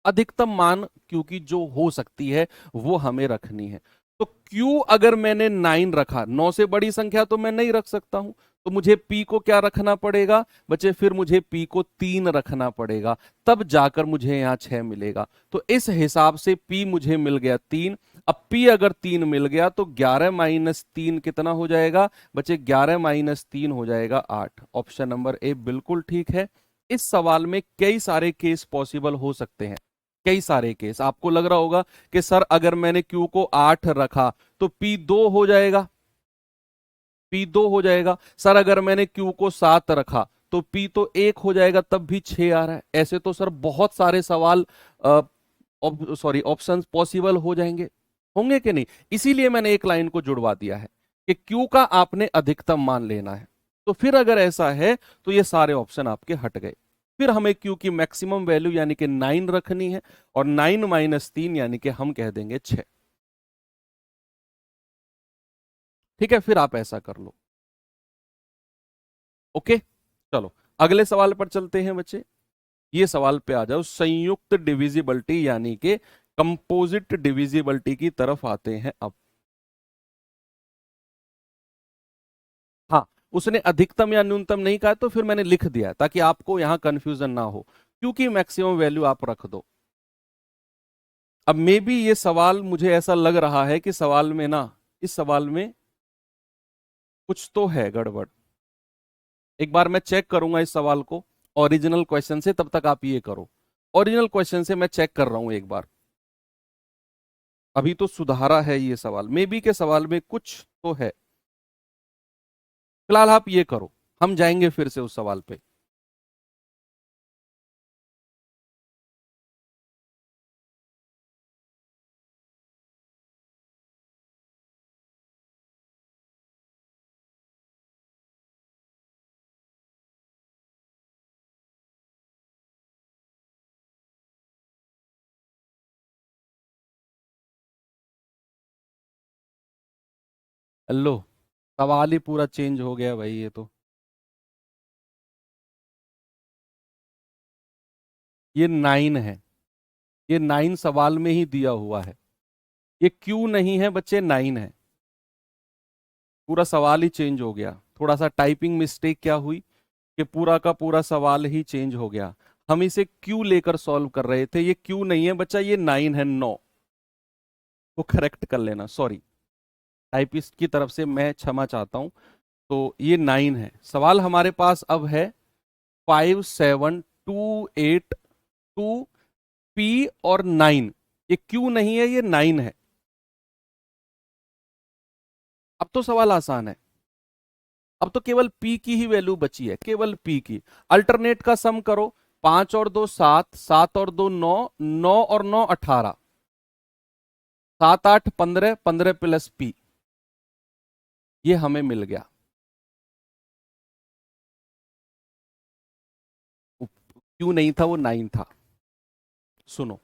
अधिकतम मान Q की जो हो सकती है वो हमें रखनी है। तो Q अगर मैंने 9 रखा, 9 से बड़ी संख्या तो मैं नहीं रख सकता हूं, तो मुझे P को क्या रखना पड़ेगा बच्चे, फिर मुझे P को 3 रखना पड़ेगा, तब जाकर मुझे यहां 6 मिलेगा। तो इस हिसाब से P मुझे मिल गया 3। अब P अगर 3 मिल गया तो 11 माइनस 3 कितना हो जाएगा बच्चे, 11 माइनस 3 हो जाएगा 8। ऑप्शन नंबर ए बिल्कुल ठीक है। इस सवाल में कई सारे केस पॉसिबल हो सकते हैं, कई सारे केस। आपको लग रहा होगा कि सर अगर मैंने Q को 8 रखा तो P 2 हो जाएगा, P 2 हो जाएगा। सर अगर मैंने Q को 7 रखा तो P तो 1 हो जाएगा, तब भी 6 आ रहा है। ऐसे तो सर बहुत सारे सवाल सॉरी ऑप्शंस पॉसिबल हो जाएंगे, होंगे कि नहीं। इसीलिए मैंने एक लाइन को जुड़वा दिया है कि Q का आपने अधिकतम मान लेना है। तो फिर अगर ऐसा है तो ये सारे ऑप्शन आपके हट गए। फिर हमें Q की मैक्सिमम वैल्यू यानी कि 9 रखनी है, और 9 माइनस 3 यानी कि हम कह देंगे 6। ठीक है, फिर आप ऐसा कर लो। ओके, चलो अगले सवाल पर चलते हैं बच्चे। ये सवाल पे आ जाओ, संयुक्त डिविजिबिलिटी यानी कि कंपोजिट डिविजिबिलिटी की तरफ आते हैं अब। हाँ, उसने अधिकतम या न्यूनतम नहीं कहा तो फिर मैंने लिख दिया ताकि आपको यहां कंफ्यूजन ना हो, क्योंकि मैक्सिमम वैल्यू आप रख दो। अब मे बी ये सवाल, मुझे ऐसा लग रहा है कि सवाल में ना, इस सवाल में कुछ तो है गड़बड़। एक बार मैं चेक करूंगा इस सवाल को ओरिजिनल क्वेश्चन से, तब तक आप ये करो। ओरिजिनल क्वेश्चन से मैं चेक कर रहा हूं एक बार, अभी तो सुधारा है ये सवाल, मे बी के सवाल में कुछ तो है। फिलहाल आप ये करो, हम जाएंगे फिर से उस सवाल पे। लो, सवाल ही पूरा चेंज हो गया भाई ये तो। ये 9 है, ये 9 सवाल में ही दिया हुआ है। ये क्यों नहीं है बच्चे, 9 है। पूरा सवाल ही चेंज हो गया, थोड़ा सा टाइपिंग मिस्टेक क्या हुई कि पूरा का पूरा सवाल ही चेंज हो गया। हम इसे क्यों लेकर सॉल्व कर रहे थे, ये क्यों नहीं है बच्चा, ये 9 है, 9 को करेक्ट कर लेना। सॉरी, टाइपिस्ट की तरफ से मैं क्षमा चाहता हूं। तो ये 9 है। सवाल हमारे पास अब है 57282 P और 9। ये क्यों नहीं है, ये 9 है। अब तो सवाल आसान है, अब तो केवल P की ही वैल्यू बची है, केवल P की। अल्टरनेट का सम करो, 5 और 2 7, 7 और 2 9, 9 और 9 18, 7 8 15, 15 प्लस P, ये हमें मिल गया। क्यों नहीं था, वो 9 था। सुनो,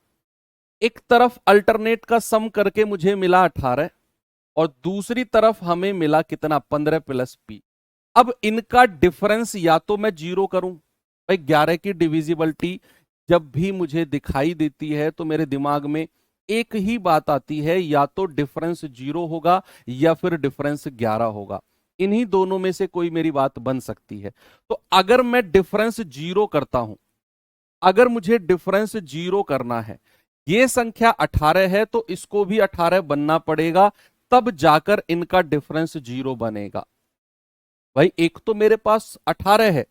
एक तरफ अल्टरनेट का सम करके मुझे मिला 18, और दूसरी तरफ हमें मिला कितना, 15 प्लस P। अब इनका डिफरेंस या तो मैं 0 करूं, भाई 11 की डिविजिबिलिटी जब भी मुझे दिखाई देती है तो मेरे दिमाग में एक ही बात आती है, या तो डिफरेंस 0 होगा या फिर डिफरेंस 11 होगा। इन्हीं दोनों में से कोई मेरी बात बन सकती है। तो अगर मैं डिफरेंस 0 करता हूं, अगर मुझे डिफरेंस 0 करना है, ये संख्या 18 है तो इसको भी 18 बनना पड़ेगा, तब जाकर इनका डिफरेंस 0 बनेगा। भाई एक तो मेरे पास 18 है,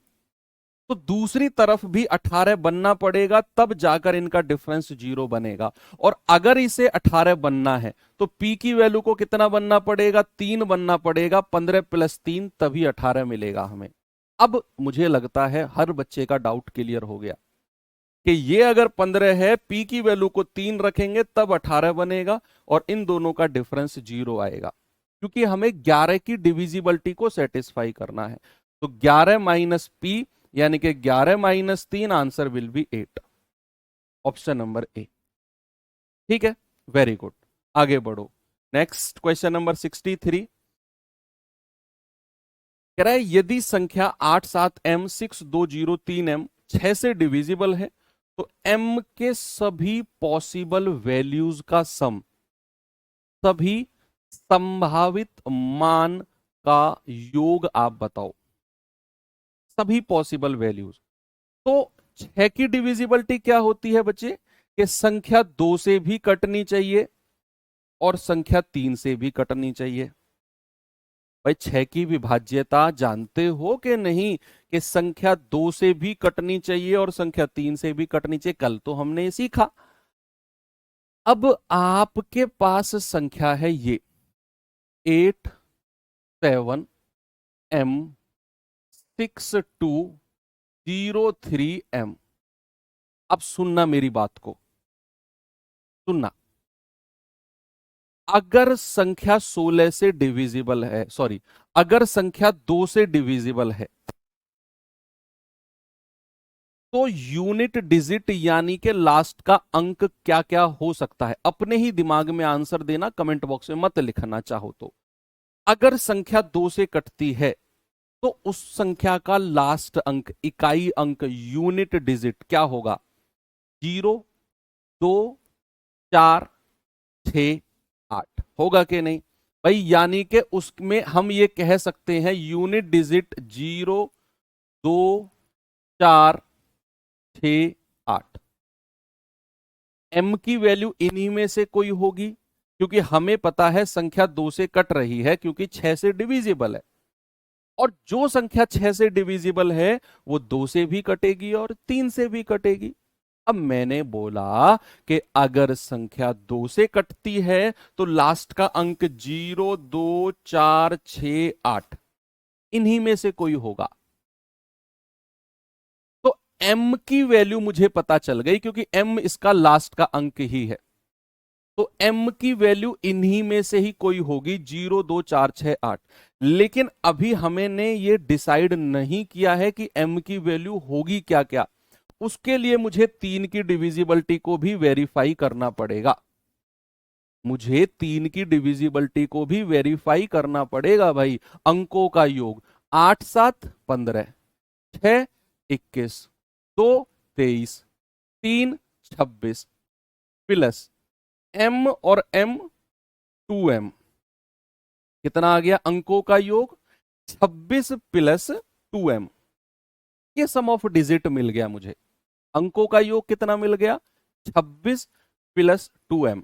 तो दूसरी तरफ भी 18 बनना पड़ेगा, तब जाकर इनका डिफरेंस 0 बनेगा। और अगर इसे 18 बनना है तो p की वैल्यू को कितना बनना पड़ेगा, 3 बनना पड़ेगा। 15 + 3 तभी 18 मिलेगा हमें। अब मुझे लगता है हर बच्चे का डाउट क्लियर हो गया कि ये अगर 15 है, p की वैल्यू को 3 रखेंगे तब 18 बनेगा और इन दोनों का डिफरेंस 0 आएगा, क्योंकि हमें 11 की डिविजिबिलिटी को सेटिस्फाई करना है। तो 11 माइनस p यानी कि 11 minus 3, answer will be 8। Option number A. ठीक है, वेरी गुड। आगे बढ़ो। नेक्स्ट क्वेश्चन नंबर 63 कह रहा है यदि संख्या 87m 6203m 6 से डिविजिबल है तो m के सभी पॉसिबल वैल्यूज का सम, सभी संभावित मान का योग आप बताओ। सभी पॉसिबल वैल्यूज। तो 6 की डिविजिबिलिटी क्या होती है बच्चे, कि संख्या 2 से भी कटनी चाहिए और संख्या 3 से भी कटनी चाहिए। भाई 6 की विभाज्यता जानते हो कि नहीं, कि संख्या 2 से भी कटनी चाहिए और संख्या 3 से भी कटनी चाहिए। कल तो हमने ये सीखा। अब आपके पास संख्या है ये 87m6203m। अब सुनना मेरी बात को, सुनना। अगर संख्या 16 से डिविजिबल है, सॉरी, अगर संख्या 2 से डिविजिबल है तो यूनिट डिजिट यानी कि लास्ट का अंक क्या क्या हो सकता है, अपने ही दिमाग में आंसर देना, कमेंट बॉक्स में मत लिखना चाहो तो। अगर संख्या 2 से कटती है तो उस संख्या का लास्ट अंक, इकाई अंक, यूनिट डिजिट क्या होगा? 0, 2, 4, 6, 8 होगा कि नहीं भाई? यानी कि उसमें हम ये कह सकते हैं यूनिट डिजिट 0, 2, 4, 6, 8। m की वैल्यू इन्हीं में से कोई होगी, क्योंकि हमें पता है संख्या 2 से कट रही है क्योंकि 6 से डिविजिबल है। और जो संख्या 6 से डिविजिबल है वो 2 से भी कटेगी और 3 से भी कटेगी। अब मैंने बोला कि अगर संख्या 2 से कटती है तो लास्ट का अंक 0, 2, 4, 6, 8 इन्हीं में से कोई होगा। तो m की वैल्यू मुझे पता चल गई, क्योंकि m इसका लास्ट का अंक ही है। तो m की वैल्यू इन्हीं में से ही कोई होगी, 0, 2, 4, 6, 8। लेकिन अभी हमने ये डिसाइड नहीं किया है कि m की वैल्यू होगी क्या क्या। उसके लिए मुझे 3 की डिविजिबिलिटी को भी वेरीफाई करना पड़ेगा। मुझे 3 की डिविजिबिलिटी को भी वेरीफाई करना पड़ेगा भाई। अंकों का योग 8, 7, 15, 6, 21, 2, 23, 3, 26 प्लस m और m 2m कितना आ गया? अंकों का योग 26 प्लस 2m। ये सम ऑफ डिजिट मिल गया मुझे। अंकों का योग कितना मिल गया? 26 प्लस 2m।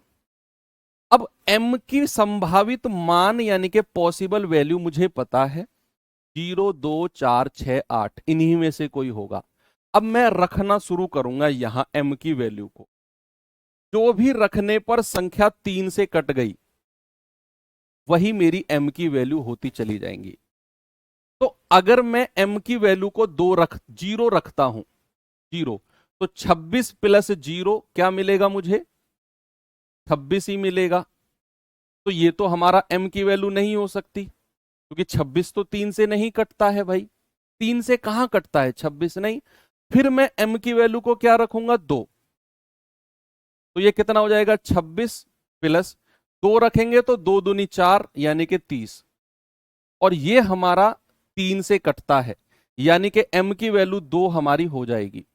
अब m की संभावित मान यानी कि पॉसिबल वैल्यू मुझे पता है, 0, 2, 4, 6, 8 इन्हीं में से कोई होगा। अब मैं रखना शुरू करूंगा यहां m की वैल्यू को। जो भी रखने पर संख्या 3 से कट गई वही मेरी m की वैल्यू होती चली जाएंगी। तो अगर मैं m की वैल्यू को 0 रखता हूं, 0, तो 26 प्लस 0 क्या मिलेगा मुझे? 26 ही मिलेगा। तो ये तो हमारा m की वैल्यू नहीं हो सकती, क्योंकि 26 तो 3 से नहीं कटता है भाई। 3 से कहां कटता है? 26 नहीं। फिर मैं m की वैल्यू को क्या रखूंगा? 2। तो ये कितना हो जाएगा? 26 प्लस 2 रखेंगे तो 2 दूनी 4 यानी कि 30। और ये हमारा 3 से कटता है, यानी कि m की वैल्यू 2 हमारी हो जाएगी।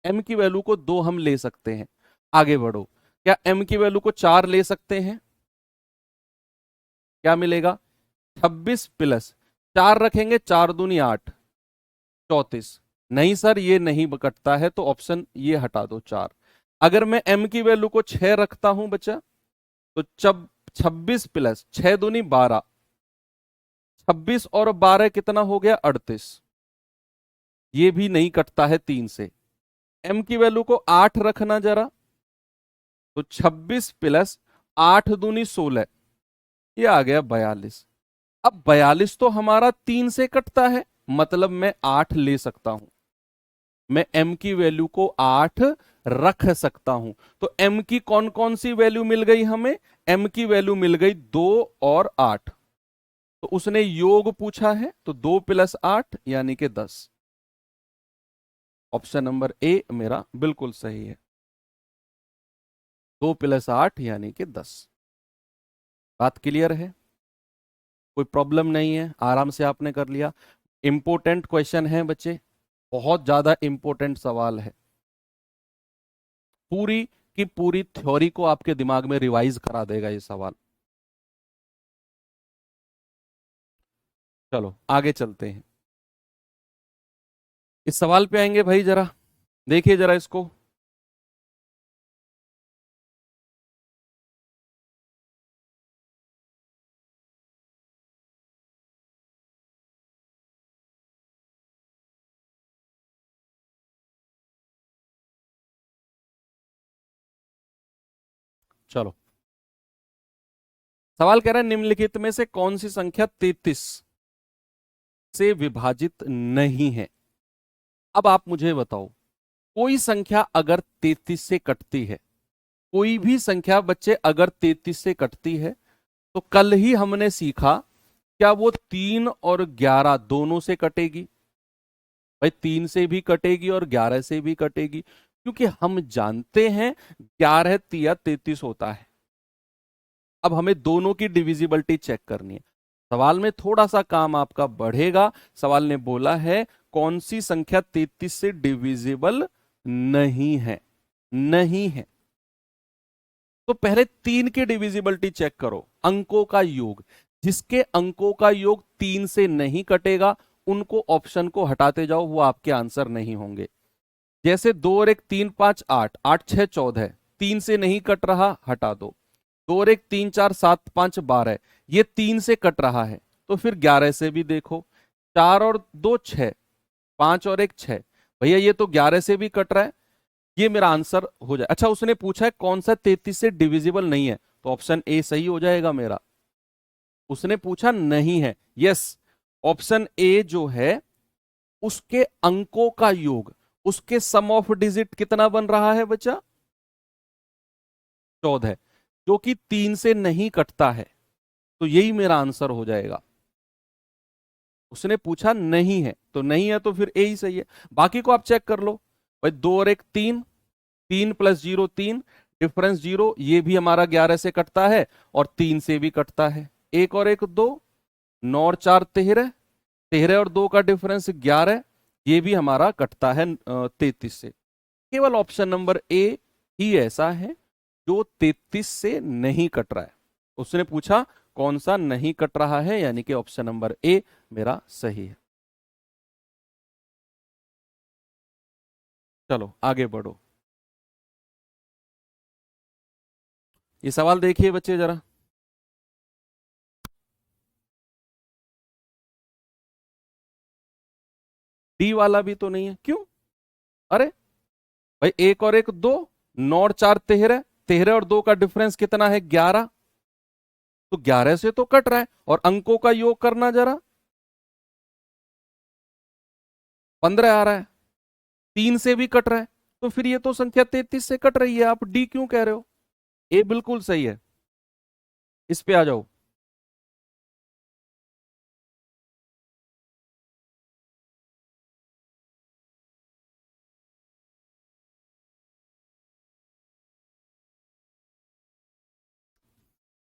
m की वैल्यू को 2 हम ले सकते हैं। आगे बढ़ो। क्या m की वैल्यू को 4 ले सकते हैं? क्या मिलेगा? 26 प्लस 4 रखेंगे, 4 दूनी 8, 34। नहीं सर ये नहीं कटता है, तो ऑप्शन ये हटा दो 4। अगर मैं m की वैल्यू को 6 रखता हूं बच्चा, तो 26 प्लस 6 दूनी 12, 26 और 12 कितना हो गया? 38। ये भी नहीं कटता है 3 से। m की वैल्यू को 8 रखना जरा, तो 26 प्लस 8 दूनी 16, ये आ गया 42। अब 42 तो हमारा 3 से कटता है, मतलब मैं 8 ले सकता हूं, मैं m की वैल्यू को 8 रख सकता हूं। तो m की कौन कौन सी वैल्यू मिल गई हमें? m की वैल्यू मिल गई 2 और 8। तो उसने योग पूछा है, तो 2 प्लस 8 यानी कि 10। ऑप्शन नंबर ए मेरा बिल्कुल सही है, 2 प्लस 8 यानी कि 10। बात क्लियर है? कोई प्रॉब्लम नहीं है, आराम से आपने कर लिया। इंपॉर्टेंट क्वेश्चन है बच्चे, बहुत ज्यादा इंपॉर्टेंट सवाल है, पूरी की पूरी थ्योरी को आपके दिमाग में रिवाइज करा देगा ये सवाल। चलो आगे चलते हैं, इस सवाल पे आएंगे भाई, जरा देखिए जरा इसको। चलो, सवाल कह रहा है निम्नलिखित में से कौन सी संख्या 33 से विभाजित नहीं है। अब आप मुझे बताओ, कोई संख्या अगर 33 से कटती है, कोई भी संख्या बच्चे अगर 33 से कटती है, तो कल ही हमने सीखा, क्या वो 3 और 11 दोनों से कटेगी? भाई 3 से भी कटेगी और 11 से भी कटेगी, क्योंकि हम जानते हैं 11 तिया 33 होता है। अब हमें दोनों की डिविजिबिलिटी चेक करनी है। सवाल में थोड़ा सा काम आपका बढ़ेगा। सवाल ने बोला है कौन सी संख्या 33 से डिविजिबल नहीं है, नहीं है। तो पहले 3 की डिविजिबिलिटी चेक करो, अंकों का योग। जिसके अंकों का योग 3 से नहीं कटेगा, उनको ऑप्शन को हटाते जाओ, वो आपके आंसर नहीं होंगे। जैसे 2 और 1 3 5 8, 8 6 14, 3 से नहीं कट रहा, हटा दो। 2 और 1 3 4 7 5 12, ये 3 से कट रहा है, तो फिर 11 से भी देखो। 4 और 2 6, 5 और 1 6, भैया ये तो 11 से भी कट रहा है, ये मेरा आंसर हो जाए। अच्छा, उसने पूछा है कौन सा 33 से डिविजिबल नहीं है, तो ऑप्शन ए सही हो जाएगा मेरा। उसने पूछा नहीं है, यस, ऑप्शन ए जो है उसके अंकों का योग, उसके सम ऑफ डिजिट कितना बन रहा है बच्चा? 14, जो कि 3 से नहीं कटता है, तो यही मेरा आंसर हो जाएगा। उसने पूछा नहीं है, तो नहीं है तो फिर ए ही सही है। बाकी को आप चेक कर लो भाई, 2 और 1 3, 3 प्लस 0 3, डिफरेंस 0, ये भी हमारा 11 से कटता है और 3 से भी कटता है। 1 और 1 2, 9 और 4 13, 13 और 2 का डिफरेंस 11, ये भी हमारा कटता है 33 से। केवल ऑप्शन नंबर ए ही ऐसा है जो 33 से नहीं कट रहा है। उसने पूछा कौन सा नहीं कट रहा है, यानी कि ऑप्शन नंबर ए मेरा सही है। चलो आगे बढ़ो, ये सवाल देखिए बच्चे जरा। डी वाला भी तो नहीं है, क्यों? अरे भाई 1 और 1 2, 9 और 4 13, 13 और 2 का डिफरेंस कितना है? 11, तो 11 से तो कट रहा है। और अंकों का योग करना जरा, 15 आ रहा है, 3 से भी कट रहा है, तो फिर ये तो संख्या 33 से कट रही है। आप डी क्यों कह रहे हो? ए बिल्कुल सही है। इस पे आ जाओ।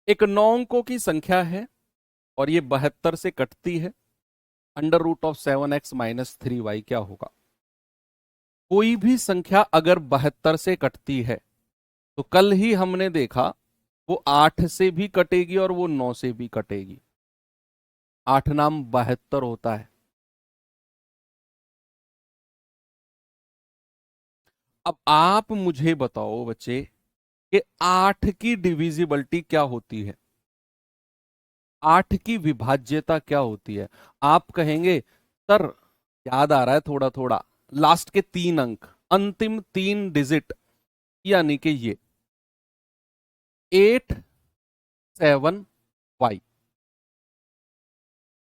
एक 9 अंकों की संख्या है और ये 72 से कटती है, √7x-3y क्या होगा? कोई भी संख्या अगर 72 से कटती है, तो कल ही हमने देखा वो 8 से भी कटेगी और वो 9 से भी कटेगी। 8 नाम 72 होता है। अब आप मुझे बताओ बच्चे कि 8 की डिविजिबिलिटी क्या होती है, 8 की विभाज्यता क्या होती है? आप कहेंगे सर याद आ रहा है थोड़ा थोड़ा। लास्ट के 3 अंक, अंतिम 3 डिजिट, यानी कि ये 87y,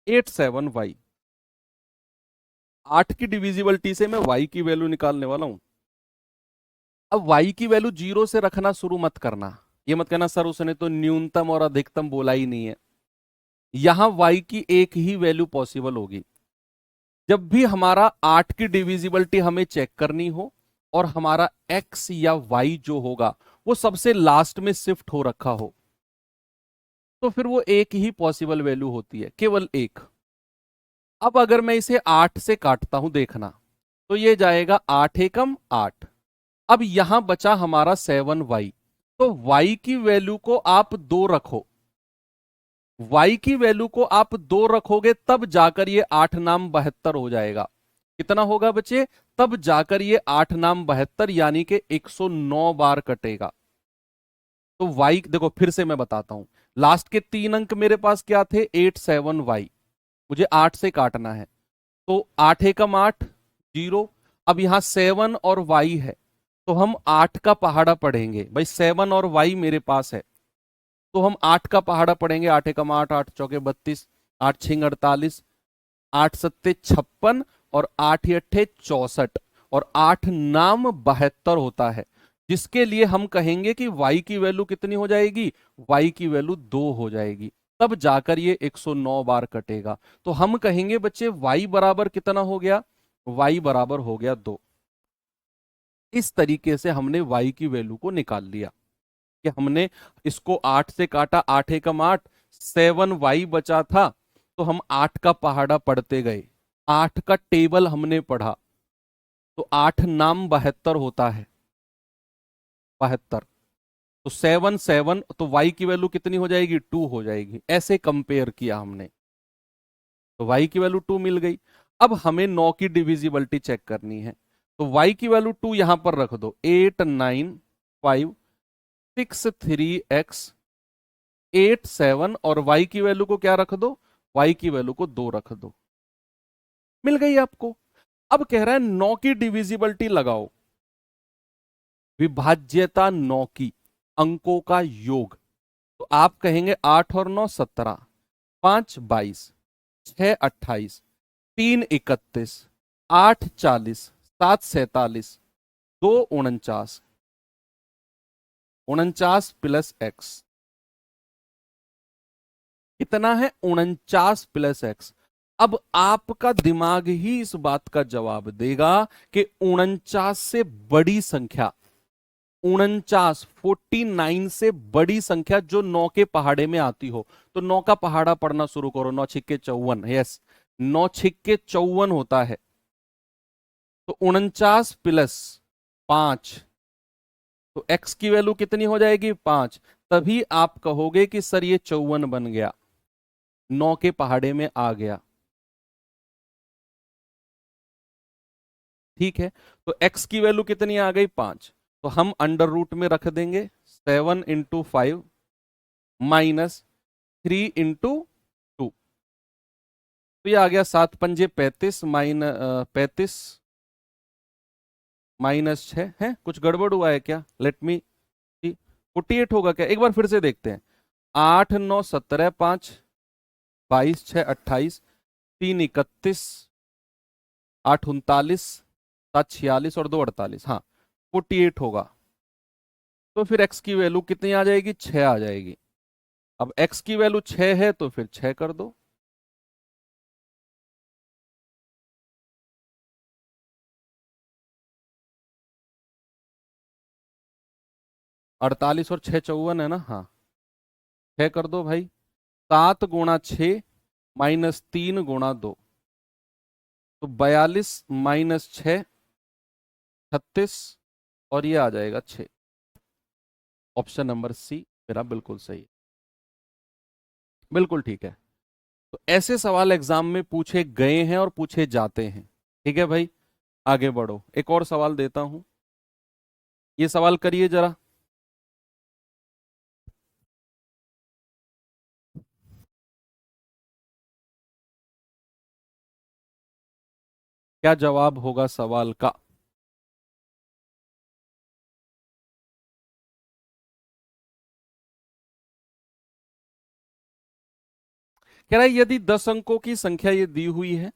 87y। 8 की डिविजिबिलिटी से मैं y की वैल्यू निकालने वाला हूं। अब y की वैल्यू 0 से रखना शुरू मत करना। ये मत कहना सर उसने तो न्यूनतम और अधिकतम बोला ही नहीं है। यहां y की एक ही वैल्यू पॉसिबल होगी। जब भी हमारा 8 की डिविजिबिलिटी हमें चेक करनी हो और हमारा x या y जो होगा वो सबसे लास्ट में शिफ्ट हो रखा हो, तो फिर वो एक ही पॉसिबल वैल्यू होती है, केवल एक। अब अगर मैं इसे 8 से काटता हूं, देखना, तो ये जाएगा 8 एकम 8। अब यहां बचा हमारा 7y। तो y की वैल्यू को आप 2 रखो। y की वैल्यू को आप 2 रखोगे तब जाकर ये 8 नाम 72 हो जाएगा। कितना होगा बच्चे? तब जाकर ये 8 नाम 72 यानी कि 109 बार कटेगा। तो y देखो फिर से मैं बताता हूं। लास्ट के 3 अंक मेरे पास क्या थे? 87y। मुझे 8 से काटना है, तो 8 एकम 8, 0। अब यहां 7 और y है, तो हम 8 का पहाड़ा पढ़ेंगे भाई। 7 और y मेरे पास है, तो हम 8 का पहाड़ा पढ़ेंगे। 8 एकम 8, 8 चौके 32, 8 छिंग 48, 8 सत्ते 56 और 8 अट्ठे 64 और 8 नाम 72 होता है। जिसके लिए हम कहेंगे कि y की वैल्यू कितनी हो जाएगी? y की वैल्यू 2 हो जाएगी, तब जाकर ये 109 बार कटेगा। तो हम कहेंगे बच्चे y बराबर कितना हो गया? y बराबर हो गया 2। इस तरीके से हमने y की वैल्यू को निकाल लिया कि हमने इसको 8 से काटा, 8 एकम 8, 7y बचा था, तो हम 8 का पहाड़ा पढ़ते गए। 8 का टेबल हमने पढ़ा, तो 8 नाम 72 होता है, 72। तो 7 7, तो y की वैल्यू कितनी हो जाएगी? 2 हो जाएगी। ऐसे कंपेयर किया हमने, तो y की वैल्यू 2 मिल गई। अब हमें 9 की डिविजिबिलिटी चेक करनी है, तो y की वैल्यू 2 यहां पर रख दो। 8 9 5 6 3 x 8 7 और y की वैल्यू को क्या रख दो? y की वैल्यू को 2 रख दो। मिल गई आपको। अब कह रहा है 9 की डिविजिबिलिटी लगाओ। विभाज्यता 9 की, अंकों का योग। तो आप कहेंगे 8 और 9 17, 5 22, 6 28, 3 31, 8 40, 7 47, 2 49, 49 प्लस एक्स। कितना है? 49 प्लस एक्स। अब आपका दिमाग ही इस बात का जवाब देगा कि 49 से बड़ी संख्या, 49 से बड़ी संख्या जो 9 के पहाड़े में आती हो, तो 9 का पहाड़ा पढ़ना शुरू करो। 9 छिक्के 54, यस, 9 छिक्के 54 होता है। तो 49 प्लस 5, तो x की वैल्यू कितनी हो जाएगी? 5। तभी आप कहोगे कि सर ये 54 बन गया, 9 के पहाड़े में आ गया। ठीक है, तो x की वैल्यू कितनी आ गई? 5। तो हम अंडर रूट में रख देंगे 7 × 5 माइनस 3 × 2। तो ये आ गया 7 पंजे 35 35 माइनस 6 है। कुछ गड़बड़ हुआ है क्या? लेट मी सी। 48 होगा क्या? एक बार फिर से देखते हैं। 8 9 17, 5 22, 6 28, 3 31, 8 39, 7 46 और 2 48। हाँ, 48 होगा। तो फिर x की वैल्यू कितनी आ जाएगी? 6 आ जाएगी। अब x की वैल्यू 6 है तो फिर 6 कर दो। 48 और 6 54 है ना? हाँ, 6 कर दो भाई। 7 गुणा 6 माइनस 3 × 2, तो 42 माइनस 6 36, और ये आ जाएगा 6। ऑप्शन नंबर सी मेरा बिल्कुल सही है। बिल्कुल ठीक है। तो ऐसे सवाल एग्जाम में पूछे गए हैं और पूछे जाते हैं। ठीक है भाई, आगे बढ़ो। एक और सवाल देता हूं, ये सवाल करिए जरा। क्या जवाब होगा सवाल का? कह रहा है यदि 10 अंकों की संख्या ये दी हुई है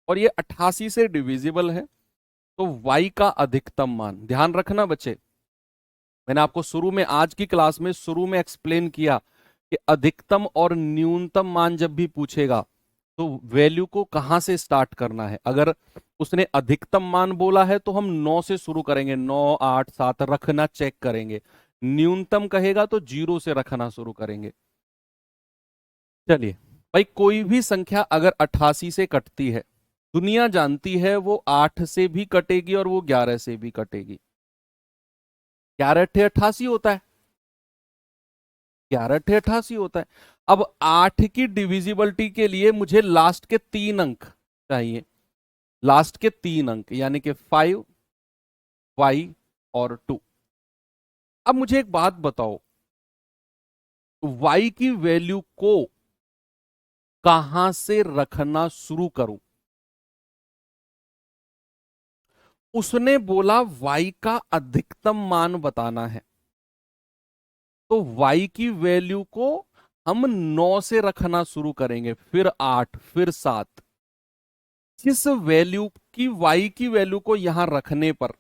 और ये 88 से डिविजिबल है तो y का अधिकतम मान, ध्यान रखना बच्चे, मैंने आपको शुरू में, आज की क्लास में शुरू में एक्सप्लेन किया कि अधिकतम और न्यूनतम मान जब भी पूछेगा तो वैल्यू को कहां से स्टार्ट करना है। अगर उसने अधिकतम मान बोला है तो हम 9 से शुरू करेंगे, 9 8 7 रखना चेक करेंगे। न्यूनतम कहेगा तो 0 से रखना शुरू करेंगे। चलिए भाई, कोई भी संख्या अगर 88 से कटती है, दुनिया जानती है वो 8 से भी कटेगी और वो 11 से भी कटेगी। 11 अट्ठे 88 होता है, 11 अट्ठे 88 होता है। अब 8 की डिविजिबिलिटी के लिए मुझे लास्ट के 3 अंक चाहिए, लास्ट के 3 अंक यानी कि 5 y और 2। अब मुझे एक बात बताओ, y की वैल्यू को कहां से रखना शुरू करूं? उसने बोला y का अधिकतम मान बताना है, तो y की वैल्यू को हम 9 से रखना शुरू करेंगे, फिर 8, फिर 7। जिस वैल्यू की y की वैल्यू को यहां रखने पर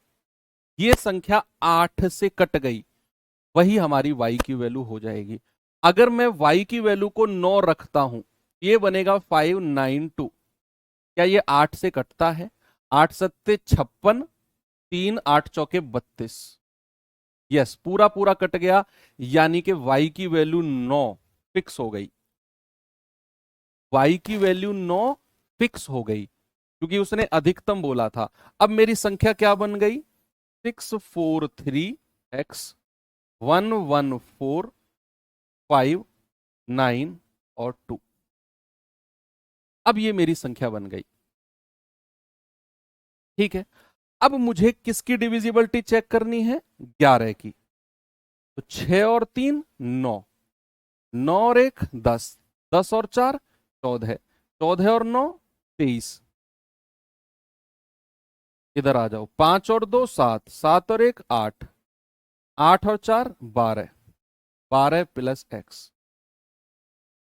यह संख्या 8 से कट गई, वही हमारी y की वैल्यू हो जाएगी। अगर मैं y की वैल्यू को 9 रखता हूं, ये बनेगा 592। क्या ये 8 से कटता है? 8 सत्ते 56, 3 8 चौके 32। यस, पूरा पूरा कट गया, यानी कि y की वैल्यू 9 फिक्स हो गई। y की वैल्यू 9 फिक्स हो गई क्योंकि उसने अधिकतम बोला था। अब मेरी संख्या क्या बन गई? 643x 114 5 9 और 2। अब ये मेरी संख्या बन गई, ठीक है। अब मुझे किसकी डिविजिबिलिटी चेक करनी है? 11 की। तो 6 और 3 9, 9 और 1 10, 10 और 4 14, 14 और 9 23। इधर आ जाओ, 5 और 2 7, 7 और 1 8, 8 और 4 12, 12 प्लस x।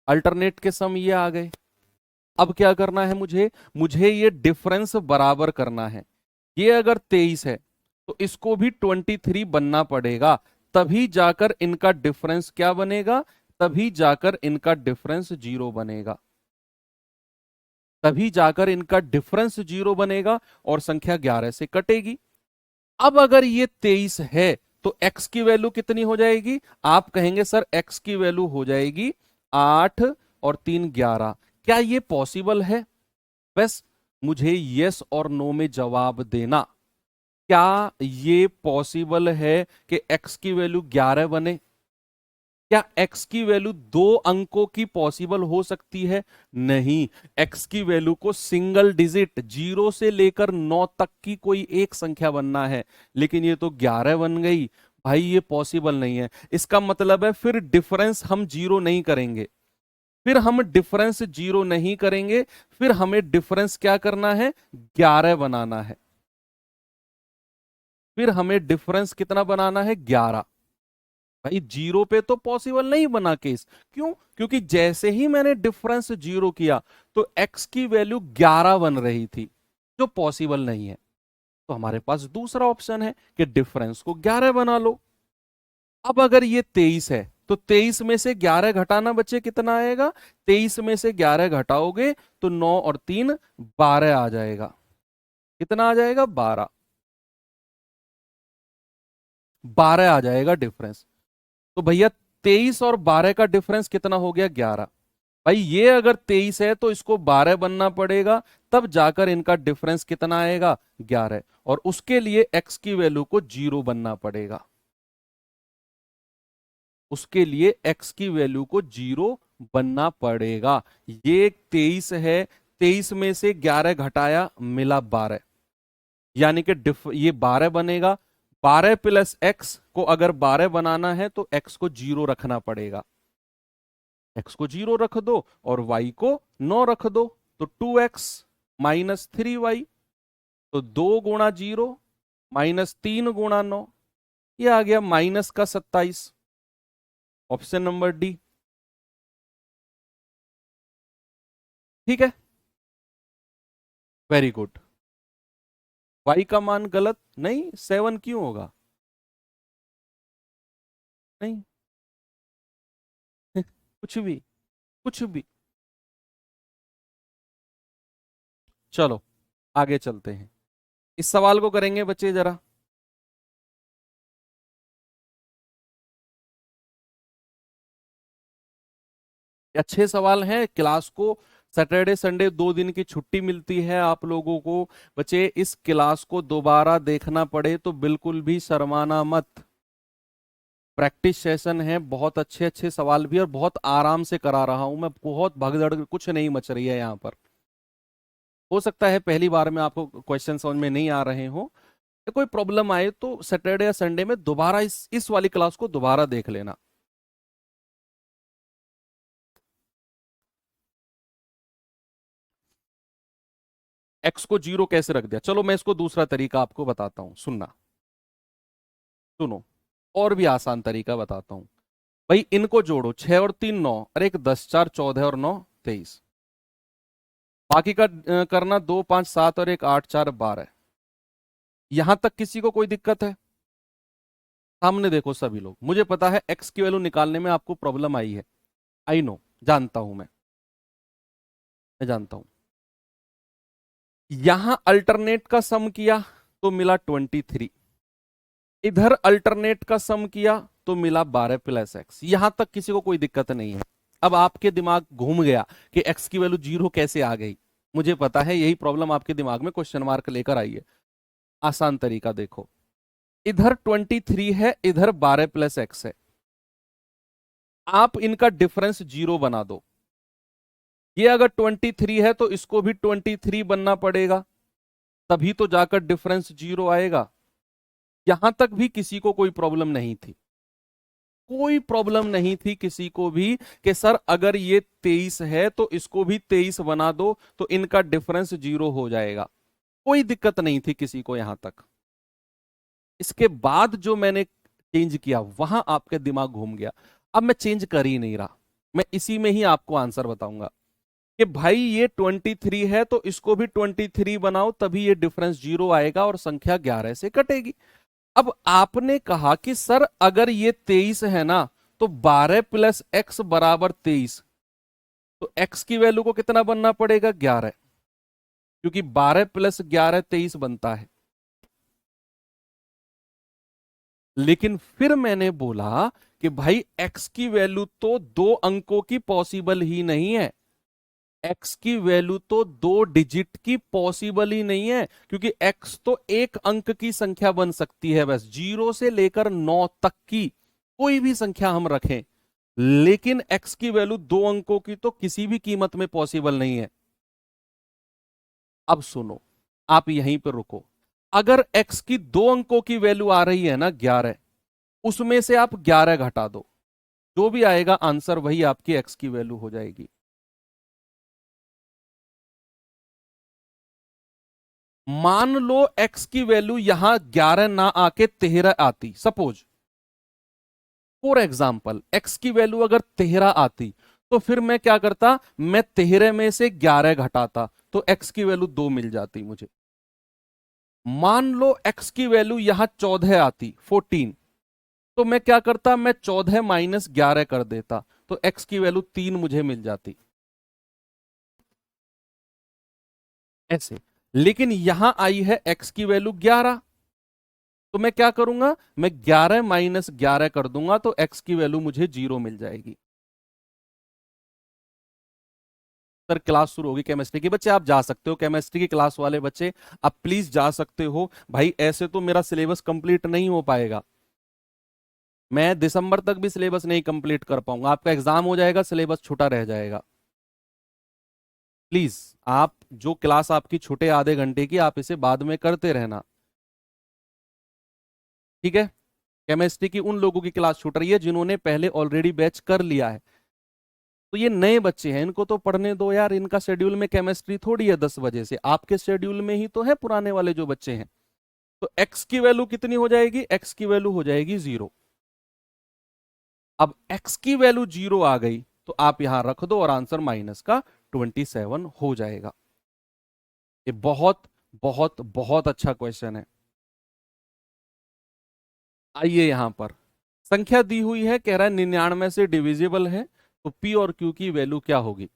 अल्टरनेट के सम ये आ गए। अब क्या करना है मुझे? मुझे ये डिफरेंस बराबर करना है। ये अगर 23 है तो इसको भी 23 बनना पड़ेगा, तभी जाकर इनका डिफरेंस क्या बनेगा? तभी जाकर इनका डिफरेंस 0 बनेगा, तभी जाकर इनका डिफरेंस 0 बनेगा और संख्या 11 से कटेगी। अब अगर ये 23 है तो x की वैल्यू कितनी हो जाएगी? आप कहेंगे सर x की वैल्यू हो जाएगी 8 और 3 11। क्या ये पॉसिबल है? बस मुझे यस और नो में जवाब देना। क्या ये पॉसिबल है कि x की वैल्यू 11 बने? क्या x की वैल्यू 2 अंकों की पॉसिबल हो सकती है? नहीं, x की वैल्यू को सिंगल डिजिट 0 से लेकर 9 तक की कोई एक संख्या बनना है, लेकिन ये तो 11 बन गई भाई, ये पॉसिबल नहीं है। इसका मतलब है फिर डिफरेंस हम 0 नहीं करेंगे, फिर हम डिफरेंस 0 नहीं करेंगे, फिर हमें डिफरेंस क्या करना है? 11 बनाना है। फिर हमें डिफरेंस कितना बनाना है? 11। भाई 0 पे तो पॉसिबल नहीं बना केस। क्यों? क्योंकि जैसे ही मैंने डिफरेंस 0 किया तो x की वैल्यू 11 बन रही थी, जो पॉसिबल नहीं है। तो हमारे पास दूसरा ऑप्शन है कि डिफरेंस को 11 बना लो। अब अगर ये 23 है तो 23 में से 11 घटाना बच्चे कितना आएगा? 23 में से 11 घटाओगे तो 9 और 3 12 आ जाएगा। कितना आ जाएगा? 12, 12 आ जाएगा डिफरेंस। तो भैया 23 और 12 का डिफरेंस कितना हो गया? 11। भाई ये अगर 23 है तो इसको 12 बनना पड़ेगा, तब जाकर इनका डिफरेंस कितना आएगा? 11। और उसके लिए x की वैल्यू को 0 बनना पड़ेगा, उसके लिए x की वैल्यू को 0 बनना पड़ेगा। ये 23 है, 23 में से 11 घटाया, मिला 12, यानी कि ये 12 बनेगा। 12 प्लस x को अगर 12 बनाना है तो x को 0 रखना पड़ेगा। x को 0 रख दो और y को 9 रख दो, तो 2x माइनस 3y। तो 2 × 0 -3 × 9, ये आ गया -27। Option number D. ठीक है, वेरी गुड। y का मान गलत नहीं, 7 क्यों होगा? नहीं कुछ भी, कुछ भी। चलो आगे चलते हैं, इस सवाल को करेंगे बच्चे जरा। अच्छे सवाल हैं। क्लास को सैटरडे संडे 2 दिन की छुट्टी मिलती है आप लोगों को। बच्चे इस क्लास को दोबारा देखना पड़े तो बिल्कुल भी शर्माना मत। प्रैक्टिस सेशन है, बहुत अच्छे अच्छे सवाल भी, और बहुत आराम से करा रहा हूं मैं, बहुत भगदड़ कुछ नहीं मच रही है यहाँ पर। हो सकता है पहली बार में आपको क्वेश्चन समझ में नहीं आ रहे हो, या कोई प्रॉब्लम आए तो सैटरडे या संडे में दोबारा इस वाली क्लास को दोबारा देख लेना। एक्स को 0 कैसे रख दिया, चलो मैं इसको दूसरा तरीका आपको बताता हूं, सुनना, सुनो। और भी आसान तरीका बताता हूं। भाई इनको जोड़ो, 6 और 3 9, और एक 10 4 14 और 9 23। बाकी का करना, 2 5 7 और एक 8 4 12। यहां तक किसी को कोई दिक्कत है? सामने देखो सभी लोग, मुझे पता है एक्स की वैल्यू निकालने में आपको प्रॉब्लम आई है। आई नो, जानता हूं मैं जानता हूं। यहां अल्टरनेट का सम किया तो मिला 23, इधर अल्टरनेट का सम किया तो मिला 12 + x। यहां तक किसी को कोई दिक्कत नहीं है? अब आपके दिमाग घूम गया कि x की वैल्यू 0 कैसे आ गई। मुझे पता है यही प्रॉब्लम आपके दिमाग में क्वेश्चन मार्क लेकर आई है। आसान तरीका देखो, इधर 23 है, इधर 12 + x है। आप इनका डिफरेंस 0 बना दो। ये अगर 23 है तो इसको भी 23 बनना पड़ेगा, तभी तो जाकर डिफरेंस 0 आएगा। यहां तक भी किसी को कोई प्रॉब्लम नहीं थी, कोई प्रॉब्लम नहीं थी किसी को भी कि सर अगर ये 23 है तो इसको भी 23 बना दो तो इनका डिफरेंस 0 हो जाएगा। कोई दिक्कत नहीं थी किसी को यहां तक। इसके बाद जो मैंने चेंज किया वहां आपके दिमाग घूम गया। अब मैं चेंज कर ही नहीं रहा, मैं इसी में ही आपको आंसर बताऊंगा कि भाई ये 23 है तो इसको भी 23 बनाओ, तभी ये डिफरेंस 0 आएगा और संख्या 11 से कटेगी। अब आपने कहा कि सर अगर ये 23 है ना तो 12 + x बराबर 23, तो x की वैल्यू को कितना बनना पड़ेगा? 11, क्योंकि 12 + 11 23 बनता है। लेकिन फिर मैंने बोला कि भाई x की वैल्यू तो 2 अंकों की पॉसिबल ही नहीं है, x की वैल्यू तो 2 डिजिट की पॉसिबल ही नहीं है, क्योंकि x तो एक अंक की संख्या बन सकती है बस, 0 से लेकर 9 तक की कोई भी संख्या हम रखें, लेकिन x की वैल्यू 2 अंकों की तो किसी भी कीमत में पॉसिबल नहीं है। अब सुनो, आप यहीं पर रुको। अगर x की 2 अंकों की वैल्यू आ रही है ना 11, उसमें से आप 11 घटा दो, जो भी आएगा आंसर वही आपकी x की वैल्यू हो जाएगी। मान लो x की वैल्यू यहां 11 ना आके 13 आती, सपोज फॉर एग्जाम्पल x की वैल्यू अगर 13 आती, तो फिर मैं क्या करता, मैं 13 में से 11 घटाता तो x की वैल्यू 2 मिल जाती मुझे। मान लो x की वैल्यू यहां 14 आती, 14, तो मैं क्या करता, मैं 14 - 11 कर देता तो x की वैल्यू 3 मुझे मिल जाती, ऐसे। लेकिन यहां आई है x की वैल्यू 11, तो मैं क्या करूंगा, मैं 11 - 11 कर दूंगा तो x की वैल्यू मुझे 0 मिल जाएगी। सर क्लास शुरू होगी केमिस्ट्री की, बच्चे आप जा सकते हो, केमिस्ट्री की क्लास वाले बच्चे आप प्लीज जा सकते हो। भाई ऐसे तो मेरा सिलेबस कंप्लीट नहीं हो पाएगा, मैं दिसंबर तक भी सिलेबस नहीं कंप्लीट कर पाऊंगा, आपका एग्जाम हो जाएगा, सिलेबस छूटा रह जाएगा। प्लीज आप जो क्लास आपकी छूटे आधे घंटे की, आप इसे बाद में करते रहना, ठीक है? केमिस्ट्री की उन लोगों की क्लास छूट रही है जिन्होंने पहले ऑलरेडी बैच कर लिया है, तो ये नए बच्चे हैं, इनको तो पढ़ने दो यार, इनका शेड्यूल में केमिस्ट्री थोड़ी है 10 बजे से, आपके शेड्यूल में ही तो है पुराने वाले जो बच्चे हैं। तो x की वैल्यू कितनी हो जाएगी, x की वैल्यू हो जाएगी 0। अब x की वैल्यू 0 आ गई तो आप यहां रख दो और आंसर माइनस का 27 हो जाएगा। ये बहुत बहुत बहुत अच्छा क्वेश्चन है। आइए यहां पर संख्या दी हुई है, कह रहा है 99 से डिविजिबल है, तो p और q की वैल्यू क्या होगी।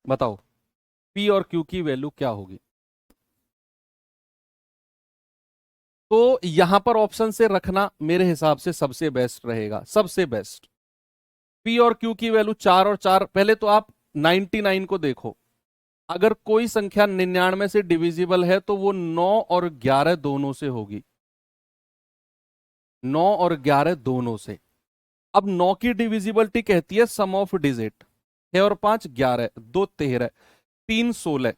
बताओ p और q की वैल्यू क्या होगी। तो यहां पर ऑप्शन से रखना मेरे हिसाब से सबसे बेस्ट रहेगा, सबसे बेस्ट। p और q की वैल्यू 4 और 4, पहले तो आप 99 को देखो। अगर कोई संख्या 99 से डिविजिबल है तो वो 9 और 11 दोनों से होगी, 9 और 11 दोनों से। अब 9 की डिविजिबिलिटी कहती है सम ऑफ डिजिट, 6 और 5 11, 2 13, 3 16,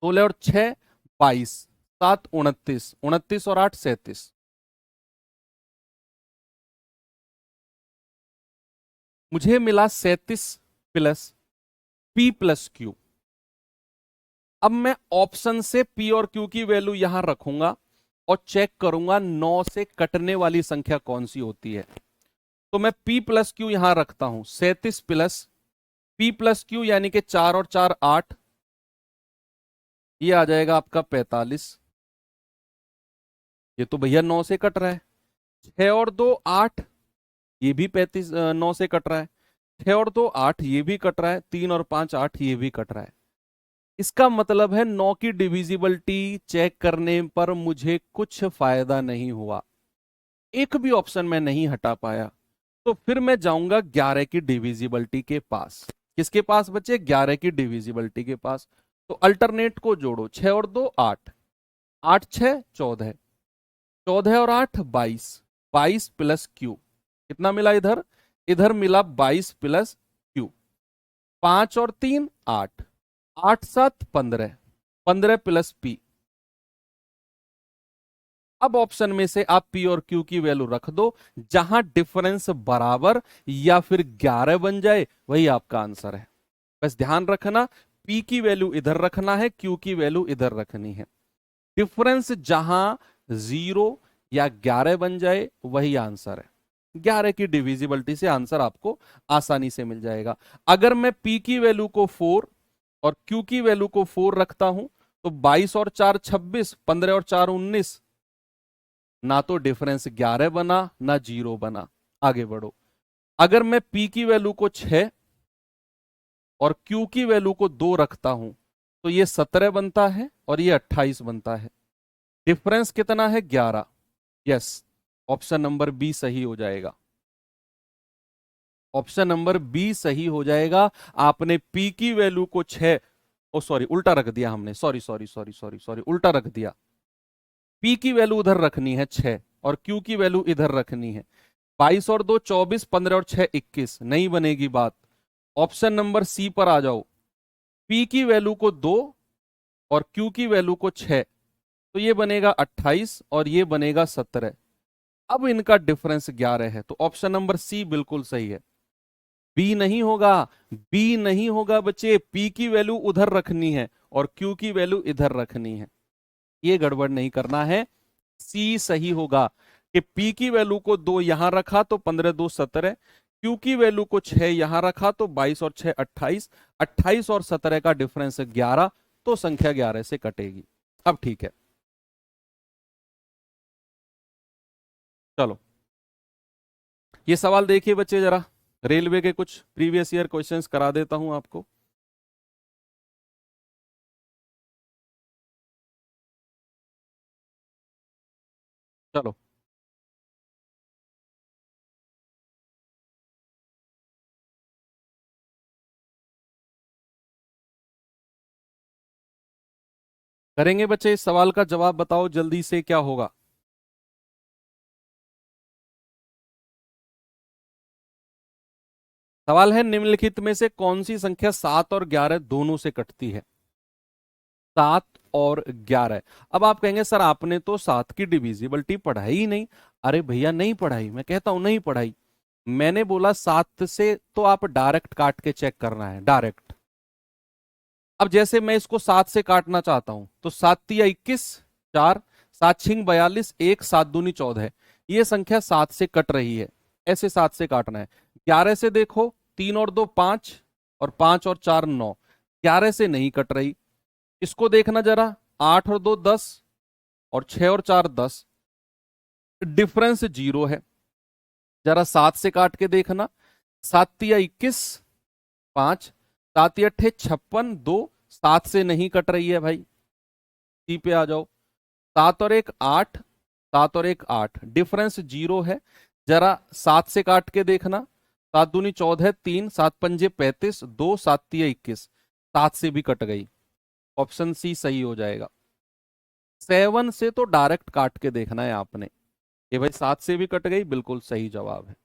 16 और 6 22, 7 29, 29 और 8 37। मुझे मिला 37 प्लस p प्लस q। अब मैं ऑप्शन से p और q की वैल्यू यहां रखूंगा और चेक करूंगा 9 से कटने वाली संख्या कौन सी होती है। तो मैं p प्लस क्यू यहां रखता हूं, 37 प्लस p प्लस क्यू यानी कि 4 और 4 8, ये आ जाएगा आपका 45। ये तो भैया 9 से कट रहा है। 6 और 2 8, ये भी 35 9 से कट रहा है। 6 और 2 8, ये भी कट रहा है। 3 और 5 8, ये भी कट रहा है। इसका मतलब है 9 की डिविजिबिलिटी चेक करने पर मुझे कुछ फायदा नहीं हुआ, एक भी ऑप्शन में नहीं हटा पाया। तो फिर मैं जाऊंगा 11 की डिविजिबिलिटी के पास। किसके पास बचे, 11 की डिविजिबिलिटी के पास। तो अल्टरनेट को जोड़ो, 6 और 2 8, 8 6 14, 14 और 8 22, 22 प्लस क्यू कितना मिला इधर, इधर मिला 22 प्लस क्यू, 5 और 3 8, 8 7 15, 15 प्लस पी। अब ऑप्शन में से आप p और q की वैल्यू रख दो, जहां डिफरेंस बराबर या फिर 11 बन जाए वही आपका आंसर है। बस ध्यान रखना, p की वैल्यू इधर रखना है, q की वैल्यू इधर रखनी है। डिफरेंस जहां 0 या 11 बन जाए वही आंसर है। 11 की डिविजिबिलिटी से आंसर आपको आसानी से मिल जाएगा। अगर मैं p की वैल्यू को 4 और q की वैल्यू को 4 रखता हूं तो 22 और 4 26, 15 और 4 19, ना तो डिफरेंस 11 बना ना 0 बना। आगे बढ़ो। अगर मैं p की वैल्यू को 6 और q की वैल्यू को 2 रखता हूं तो ये 17 बनता है और ये 28 बनता है। डिफरेंस कितना है, 11। यस, ऑप्शन नंबर बी सही हो जाएगा। ऑप्शन नंबर बी सही हो जाएगा। आपने p की वैल्यू को 6, ओ सॉरी उल्टा रख दिया हमने, sorry sorry sorry sorry sorry उल्टा रख दिया। p की वैल्यू उधर रखनी है 6 और q की वैल्यू इधर रखनी है। 22 और 2 24, 15 और 6 21, नहीं बनेगी बात। ऑप्शन नंबर सी पर आ जाओ। p की वैल्यू को 2 और q की वैल्यू को 6, तो ये बनेगा 28 और ये बनेगा 17। अब इनका डिफरेंस 11 है, तो ऑप्शन नंबर सी बिल्कुल सही है। बी नहीं होगा, बी नहीं होगा बच्चे, p की वैल्यू उधर रखनी है और q की वैल्यू इधर रखनी है। ये गड़बड़ नहीं करना है, सी सही होगा कि p की वैल्यू को 2 यहां रखा तो 15 2 17, q की वैल्यू को 6 यहां रखा तो 22 और 6 28, 28 और 17 का डिफरेंस 11, तो संख्या 11 से कटेगी। अब ठीक है, चलो ये सवाल देखिए बच्चे जरा, रेलवे के कुछ प्रीवियस ईयर क्वेश्चंस करा देता हूं आपको। चलो करेंगे बच्चे, इस सवाल का जवाब बताओ जल्दी से, क्या होगा। सवाल है निम्नलिखित में से कौन सी संख्या 7 और 11 दोनों से कटती है। 7 और 11। अब आप कहेंगे सर आपने तो 7 की डिविजिबिलिटी पढ़ाई ही नहीं। अरे भैया नहीं पढ़ाई, मैं कहता हूं नहीं पढ़ाई। मैंने बोला 7 से तो आप डायरेक्ट काट के चेक करना है, डायरेक्ट। अब जैसे मैं इसको 7 से काटना चाहता हूं तो 7 तिया 21, 4, 7 छिंग 42, 1, 7 दूनी 14। ये संख्या 7 से कट रही है, ऐसे 7 से काटना है। 11 से देखो, 3 और 2 5, और 5 और 4 9। 11 से नहीं कट रही। इसको देखना जरा, 8 और 2 10, और 6 और 4 10, डिफरेंस 0 है। जरा 7 से काट के देखना, 7 तिया 21, 5, 7 या 8 56, 2, 7 से नहीं कट रही है भाई। सी पे आ जाओ, 7 और 1 8, 7 और 1 8, डिफरेंस 0 है। जरा 7 से काट के देखना, 7 दूनी 14, 3, 7 पंजे 35, 2, 7 तिया 21, 7 से भी कट गई। ऑप्शन सी सही हो जाएगा। 7 से तो डायरेक्ट काट के देखना है आपने। ये भाई 7 से भी कट गई, बिल्कुल सही जवाब है।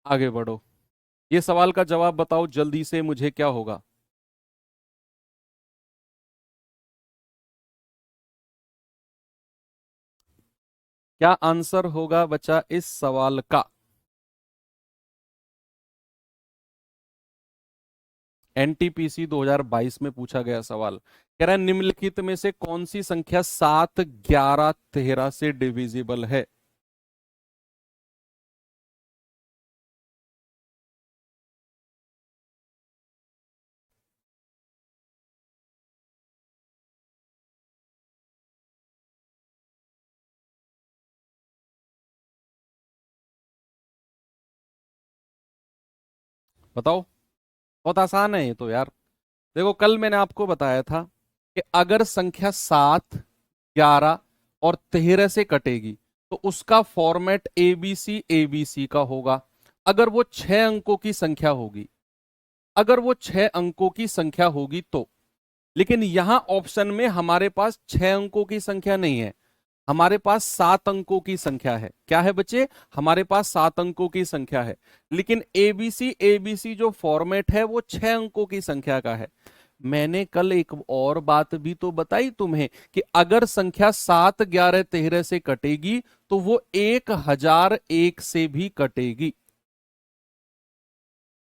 आगे बढ़ो। ये सवाल का जवाब बताओ जल्दी से, मुझे क्या होगा। क्या आंसर होगा बच्चा इस सवाल का। एनटीपीसी 2022 में पूछा गया सवाल कह रहा है निम्नलिखित में से कौन सी संख्या 7 11 13 से डिविजिबल है। बताओ। बहुत आसान है ये तो यार। देखो कल मैंने आपको बताया था कि अगर संख्या 7 11 और 13 से कटेगी तो उसका फॉर्मेट एबीसी एबीसी का होगा। अगर वो 6 अंकों की संख्या होगी, अगर वो 6 अंकों की संख्या होगी तो। लेकिन यहां ऑप्शन में हमारे पास 6 अंकों की संख्या नहीं है, हमारे पास 7 अंकों की संख्या है। क्या है बच्चे, हमारे पास 7 अंकों की संख्या है। लेकिन एबीसी एबीसी जो फॉर्मेट है वो 6 अंकों की संख्या का है। मैंने कल एक और बात भी तो बताई तुम्हें कि अगर संख्या 7 11 13 से कटेगी तो वो 1001 से भी कटेगी।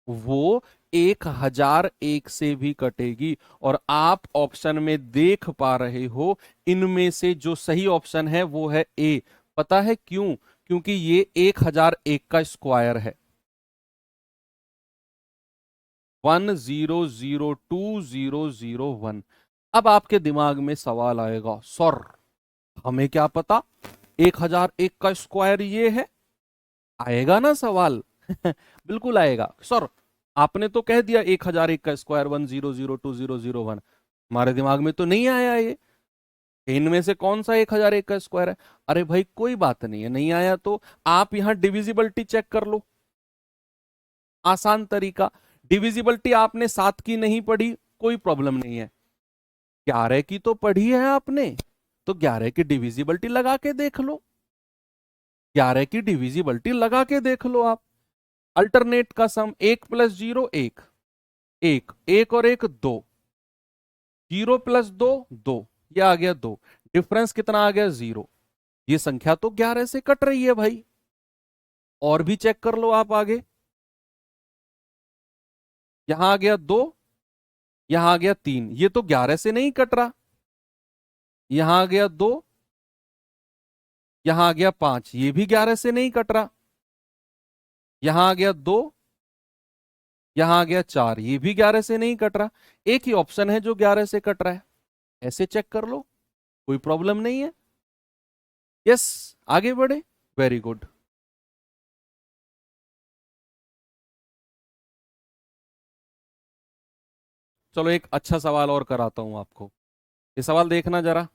वो 1001 से भी कटेगी। और आप ऑप्शन में देख पा रहे हो इनमें से जो सही ऑप्शन है वो है ए। पता है क्यों? क्योंकि ये 1001 का स्क्वायर है। 10020001। अब आपके दिमाग में सवाल आएगा, सर हमें क्या पता 1001 का स्क्वायर ये है। आएगा ना सवाल बिल्कुल आएगा सर। आपने तो कह दिया 1001 का स्क्वायर 10020001। हमारे दिमाग में तो नहीं आया ये, इनमें से कौन सा 1001 का स्क्वायर है। अरे भाई कोई बात नहीं है, नहीं आया तो आप यहां डिविजिबिलिटी चेक कर लो। आसान तरीका। डिविजिबिलिटी आपने 7 की नहीं पढ़ी, कोई प्रॉब्लम नहीं है। 11 की तो पढ़ी है आपने, तो 11 की डिविजिबिलिटी लगा के देख लो। 11 की डिविजिबिलिटी लगा के देख लो आप। अल्टरनेट का सम 1 प्लस 0 1, 1 1 और 1 2, 0 प्लस 2 2, ये आ गया 2। डिफरेंस कितना आ गया 0। ये संख्या तो 11 से कट रही है भाई। और भी चेक कर लो आप आगे। यहां आ गया 2, यहां आ गया 3, ये तो 11 से नहीं कट रहा। यहां आ गया 2, यहां आ गया 5, ये भी 11 से नहीं कट रहा। यहां आ गया 2, यहां आ गया 4, ये भी 11 से नहीं कट रहा। एक ही ऑप्शन है जो 11 से कट रहा है। ऐसे चेक कर लो, कोई प्रॉब्लम नहीं है। यस, आगे बढ़े। Very good. चलो एक अच्छा सवाल और कराता हूं आपको। ये सवाल देखना जरा।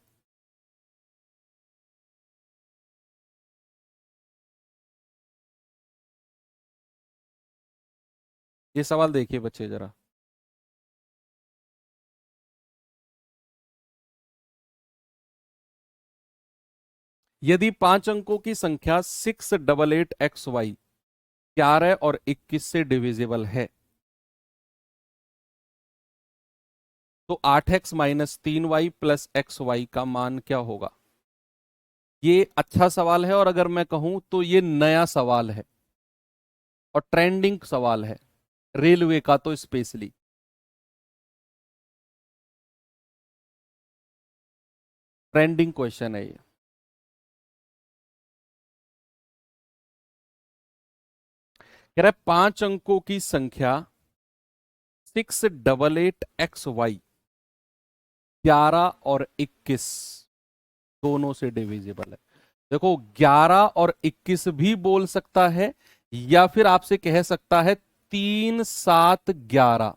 ये सवाल देखिए बच्चे जरा। यदि 5 अंकों की संख्या 688XY 11 और 21 से डिविजिबल है तो 8x minus 3y plus x Y का मान क्या होगा? ये अच्छा सवाल है, और अगर मैं कहूं तो ये नया सवाल है और ट्रेंडिंग सवाल है, रेलवे का तो स्पेशली। ट्रेंडिंग क्वेश्चन है ये। कह रहा है 5 अंकों की संख्या 688XY 11 और 21 दोनों से डिविजिबल है। देखो 11 और 21 भी बोल सकता है, या फिर आपसे कह सकता है 3 7 11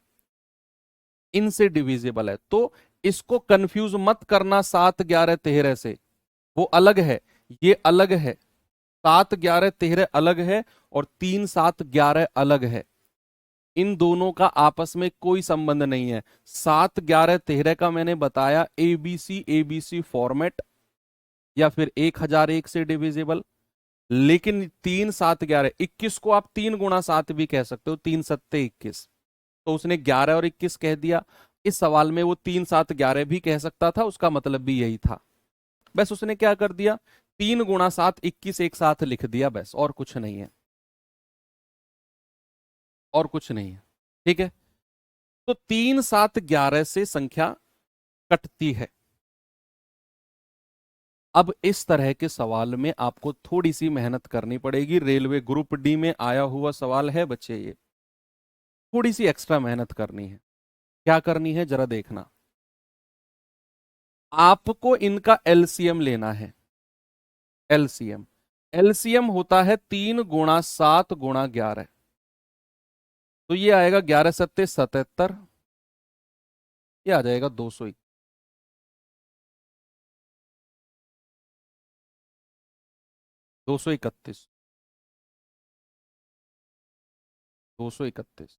इनसे डिविजिबल है। तो इसको कंफ्यूज मत करना 7 11 13 से, वो अलग है, ये अलग है। 7 11 13 अलग है और 3 7 11 अलग है। इन दोनों का आपस में कोई संबंध नहीं है। 7 11 13 का मैंने बताया एबीसी फॉर्मेट या फिर 1001 से डिविजिबल। लेकिन 3 7 11 21 को आप 3 गुणा 7 भी कह सकते हो, 3 सत्ते 21। तो उसने 11 और 21 कह दिया। इस सवाल में वो 3 7 11 भी कह सकता था, उसका मतलब भी यही था। बस उसने क्या कर दिया, 3 गुणा 7 21 एक साथ लिख दिया, बस और कुछ नहीं है, और कुछ नहीं है। ठीक है, तो 3 7 11 से संख्या कटती है। अब इस तरह के सवाल में आपको थोड़ी सी मेहनत करनी पड़ेगी। रेलवे ग्रुप डी में आया हुआ सवाल है बच्चे, ये थोड़ी सी एक्स्ट्रा मेहनत करनी है। क्या करनी है जरा देखना। आपको इनका एलसीएम लेना है। एलसीएम एलसीएम होता है 3 गुणा 7 गुणा 11। तो ये आएगा 11 सत्ते 77, ये आ जाएगा 200, 231, 231।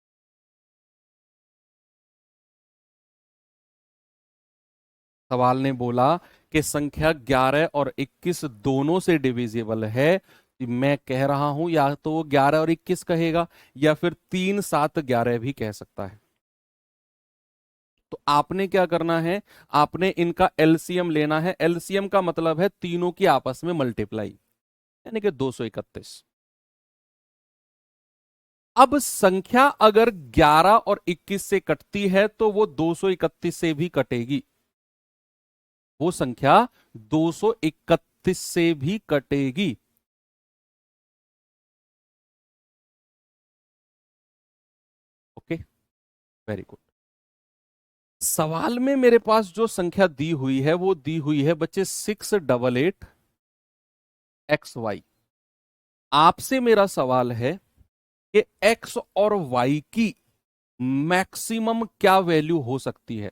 सवाल ने बोला कि संख्या 11 और 21 दोनों से डिविजिबल है। मैं कह रहा हूं या तो वो 11 और 21 कहेगा, या फिर 3 7 11 भी कह सकता है। तो आपने क्या करना है, आपने इनका एलसीएम लेना है। एलसीएम का मतलब है तीनों की आपस में मल्टीप्लाई, यानी कि 231। अब संख्या अगर 11 और 21 से कटती है तो वो 231 से भी कटेगी। वो संख्या 231 से भी कटेगी। Okay, very good. सवाल में मेरे पास जो संख्या दी हुई है वो दी हुई है बच्चे 688XY। आपसे मेरा सवाल है कि एक्स और वाई की मैक्सिमम क्या वैल्यू हो सकती है।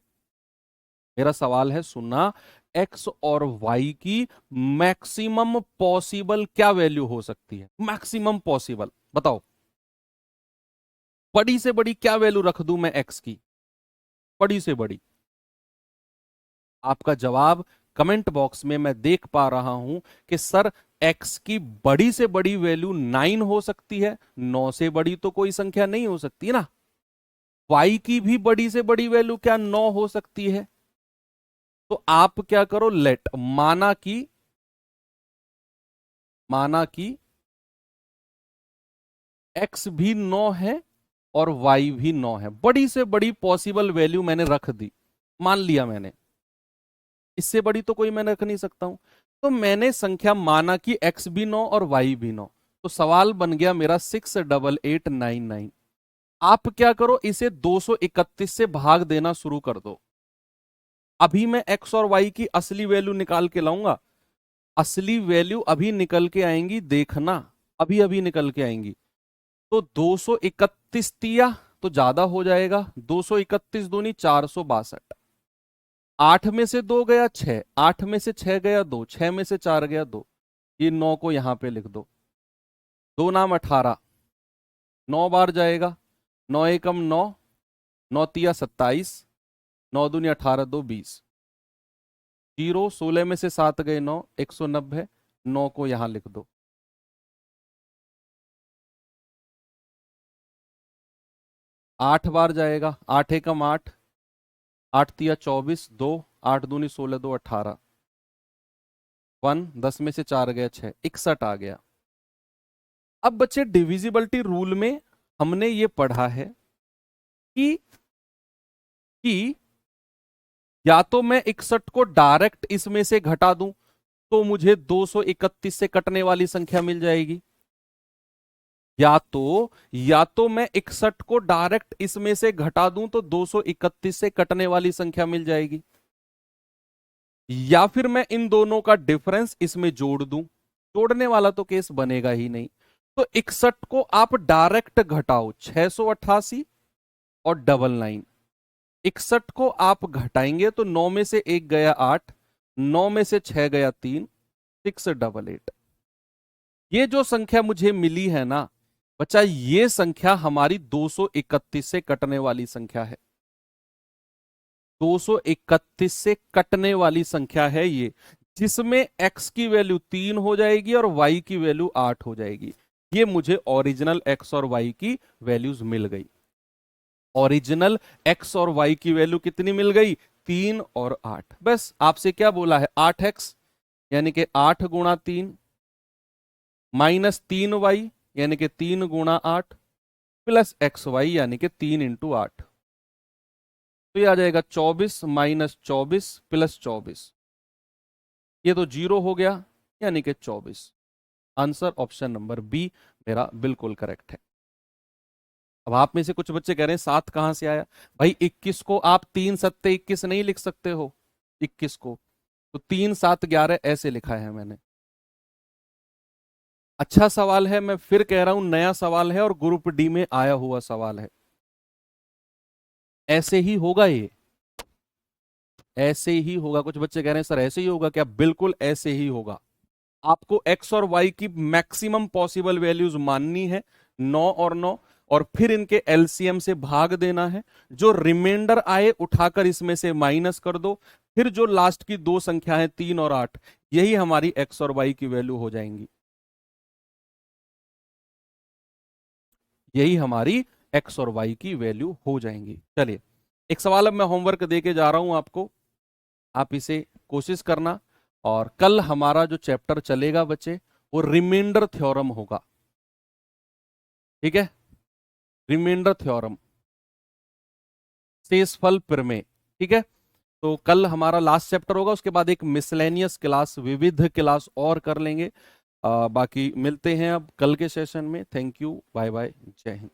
मेरा सवाल है, सुनना, एक्स और वाई की मैक्सिमम पॉसिबल क्या वैल्यू हो सकती है। मैक्सिमम पॉसिबल बताओ, बड़ी से बड़ी क्या वैल्यू रख दूं मैं एक्स की, बड़ी से बड़ी। आपका जवाब कमेंट बॉक्स में मैं देख पा रहा हूं कि सर एक्स की बड़ी से बड़ी वैल्यू 9 हो सकती है। 9 से बड़ी तो कोई संख्या नहीं हो सकती ना। वाई की भी बड़ी से बड़ी वैल्यू क्या 9 हो सकती है? तो आप क्या करो, लेट माना कि एक्स भी 9 है और वाई भी 9 है। बड़ी से बड़ी पॉसिबल वैल्यू मैंने रख दी, मान लिया मैंने। इससे बड़ी तो कोई मैं रख नहीं सकता हूं। तो मैंने संख्या माना कि एक्स भी 9 और वाई भी 9। तो सवाल बन गया मेरा 68899। आप क्या करो, इसे 231 से भाग देना शुरू कर दो। अभी मैं एक्स और वाई की असली वैल्यू निकाल के लाऊंगा। असली वैल्यू अभी निकल के आएंगी, देखना, अभी अभी निकल के आएंगी। तो 231 दिया तो ज्यादा हो जाएगा। 231 दूनी 462। 8 में से 2 गया 6, 8 में से 6 गया 2, 6 में से 4 गया 2। ये 9 को यहां पे लिख दो। 2 नाम 18, 9 बार जाएगा। 9 एकम 9, 9 तिया 27, 9 दूनी 18, 2 20। जीरो, 16 में से 7 गए 9, 190। 9 को यहां लिख दो। 8 बार जाएगा। 8 एकम 8, 8 तिया 24, 2, 8 दूनी 16, 2 18, 1, 10 में से 4 गया 6, 61 आ गया। अब बच्चे डिविजिबिलिटी रूल में हमने ये पढ़ा है कि या तो मैं 61 को डायरेक्ट इसमें से घटा दूं तो मुझे 231 से कटने वाली संख्या मिल जाएगी, या तो मैं 61 को डायरेक्ट इसमें से घटा दूं तो 231 से कटने वाली संख्या मिल जाएगी, या फिर मैं इन दोनों का डिफरेंस इसमें जोड़ दूं। जोड़ने वाला तो केस बनेगा ही नहीं, तो 61 को आप डायरेक्ट घटाओ 688 और 99। 61 को आप घटाएंगे तो 9 में से 1 गया 8, 9 में से 6 गया 3, 688। ये जो संख्या मुझे मिली है ना बच्चा, ये संख्या हमारी 231 से कटने वाली संख्या है। 231 से कटने वाली संख्या है ये, जिसमें x की वैल्यू 3 हो जाएगी और y की वैल्यू 8 हो जाएगी। ये मुझे ओरिजिनल x और y की वैल्यूज मिल गई। ओरिजिनल x और y की वैल्यू कितनी मिल गई? 3 और 8। बस आपसे क्या बोला है? 8x यानी कि 8 गुणा 3 माइनस 3y यानी कि 3 गुणा 8 प्लस xy यानी कि 3 इंटू 8। तो ये आ जाएगा 24 माइनस 24 प्लस 24। ये तो 0 हो गया यानी कि 24। आंसर ऑप्शन नंबर बी मेरा बिल्कुल करेक्ट है। अब आप में से कुछ बच्चे कह रहे हैं 7 कहां से आया? भाई 21 को आप 3 सत्ते 21 नहीं लिख सकते हो। 21 को तो 3 7 11 ऐसे लिखा है मैंने। अच्छा सवाल है, मैं फिर कह रहा हूं नया सवाल है और ग्रुप डी में आया हुआ सवाल है। ऐसे ही होगा, ये ऐसे ही होगा। कुछ बच्चे कह रहे हैं सर ऐसे ही होगा क्या? बिल्कुल ऐसे ही होगा। आपको x और y की मैक्सिमम पॉसिबल वैल्यूज माननी है, 9 और 9, और फिर इनके एलसीएम से भाग देना है। जो रिमाइंडर आए उठाकर इसमें से माइनस कर दो, फिर जो लास्ट की दो संख्या है 3 और 8, यही हमारी x और y की वैल्यू हो जाएंगी। यही हमारी x और y की वैल्यू हो जाएंगी। चलिए एक सवाल अब मैं होमवर्क देके जा रहा हूं आपको, आप इसे कोशिश करना। और कल हमारा जो चैप्टर चलेगा बच्चे वो रिमाइंडर थ्योरम होगा। ठीक है, रिमाइंडर थ्योरम, शेषफल प्रमेय। ठीक है, तो कल हमारा लास्ट चैप्टर होगा, उसके बाद एक मिसलेनियस क्लास, विविध क्लास और कर लेंगे। बाकी मिलते हैं अब कल के सेशन में। थैंक यू, बाय बाय, जय हिंद।